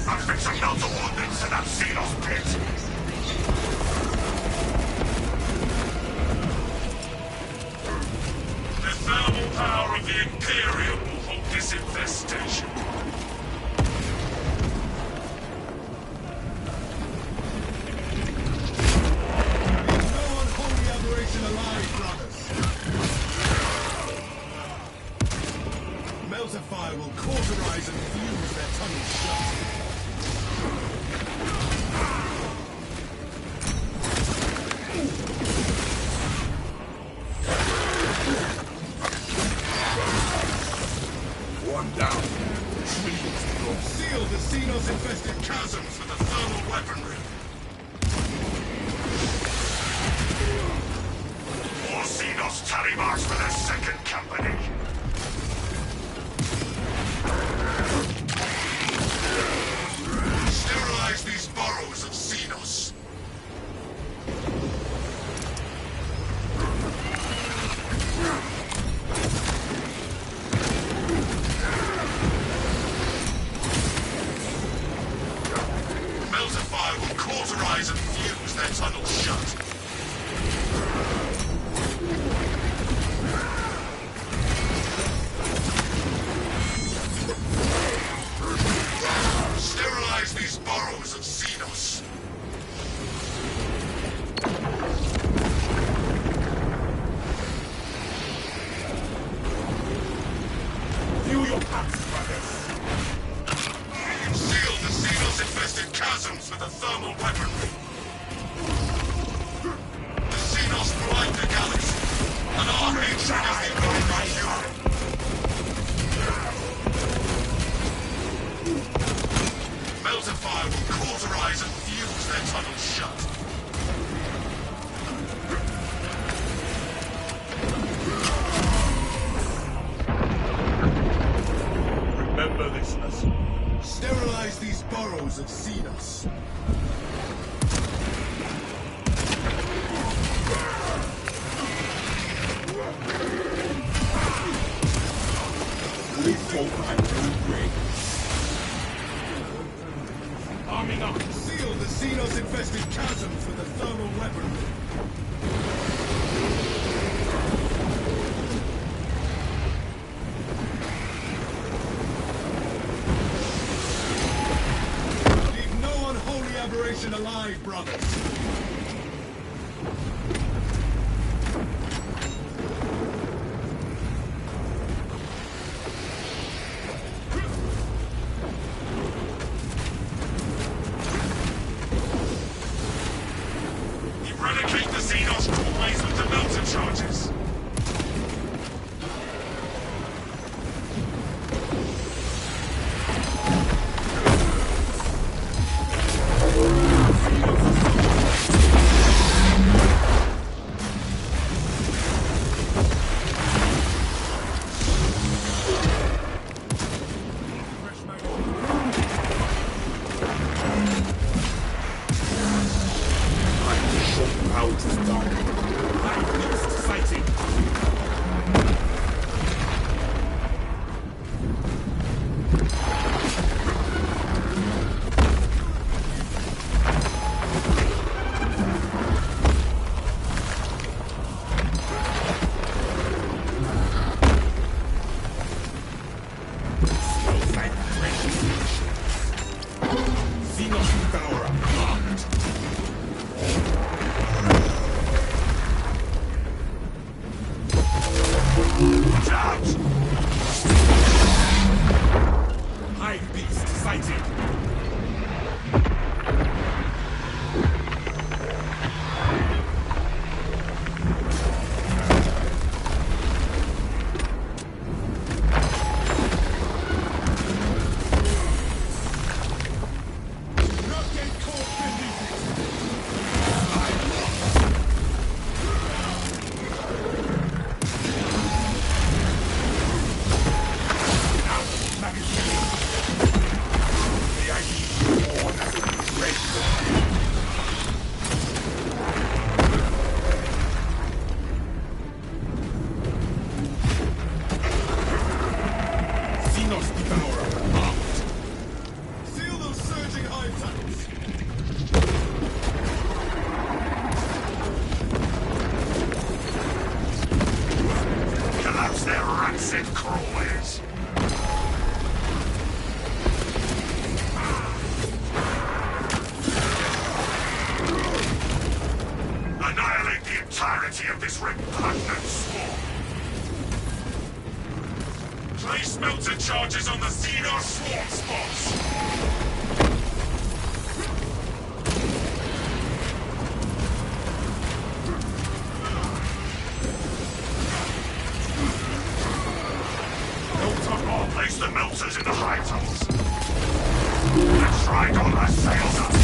I'm fixing not the ordnance in that Xenos pit. The thermal power of the Imperium will halt this infestation. No unholy aberration alive, brothers. Meltify will cauterize and fuse their tunnels shut. One down. Seal the Xenos-infested Chasms with the thermal weaponry. More Xenos tally marks for the second company. Sterilize these burrows of Xenos. Meltify will cauterize and fuse their tunnels shut. Sterilize these burrows of Xenos. View your packs, brothers! Seal the Xenos-infested chasms with the thermal weaponry. The Xenos blind the galaxy, and our hatred is the only cure. Meltify will cauterize and fuse their tunnels shut. Remember this lesson. Sterilize these burrows of Xenos. the Xenos-infested chasms with a thermal weaponry. Leave no unholy aberration alive, brothers. Eradicate the Xenos always with the melter charges. Of this repugnant swarm. Place melter charges on the Xenos swarm spots. I'll place the melters in the high tunnels. The Trigon assails us.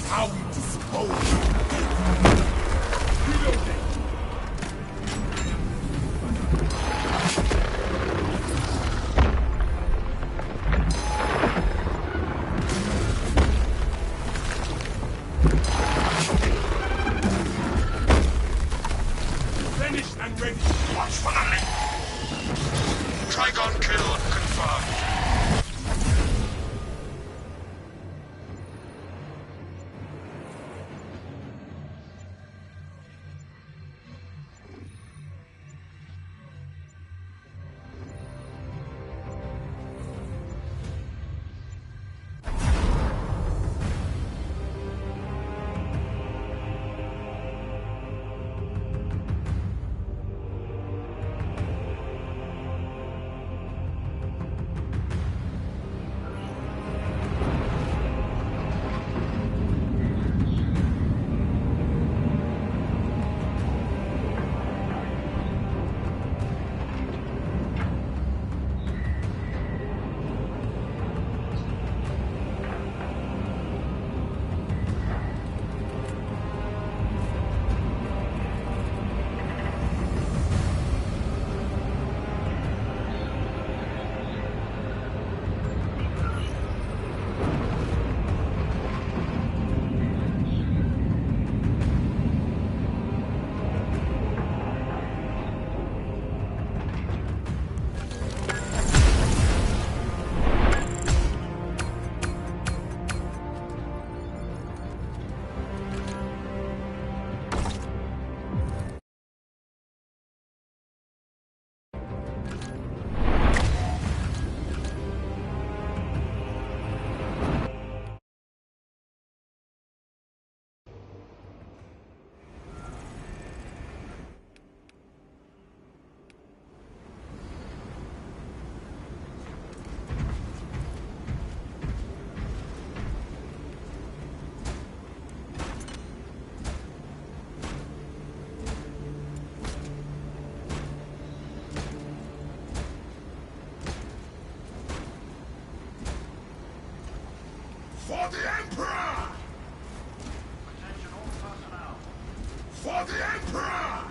How we dispose of reloading. Finished and ready. Watch for the leak. Trigon kill confirmed. For the Emperor! Attention all personnel. For the Emperor!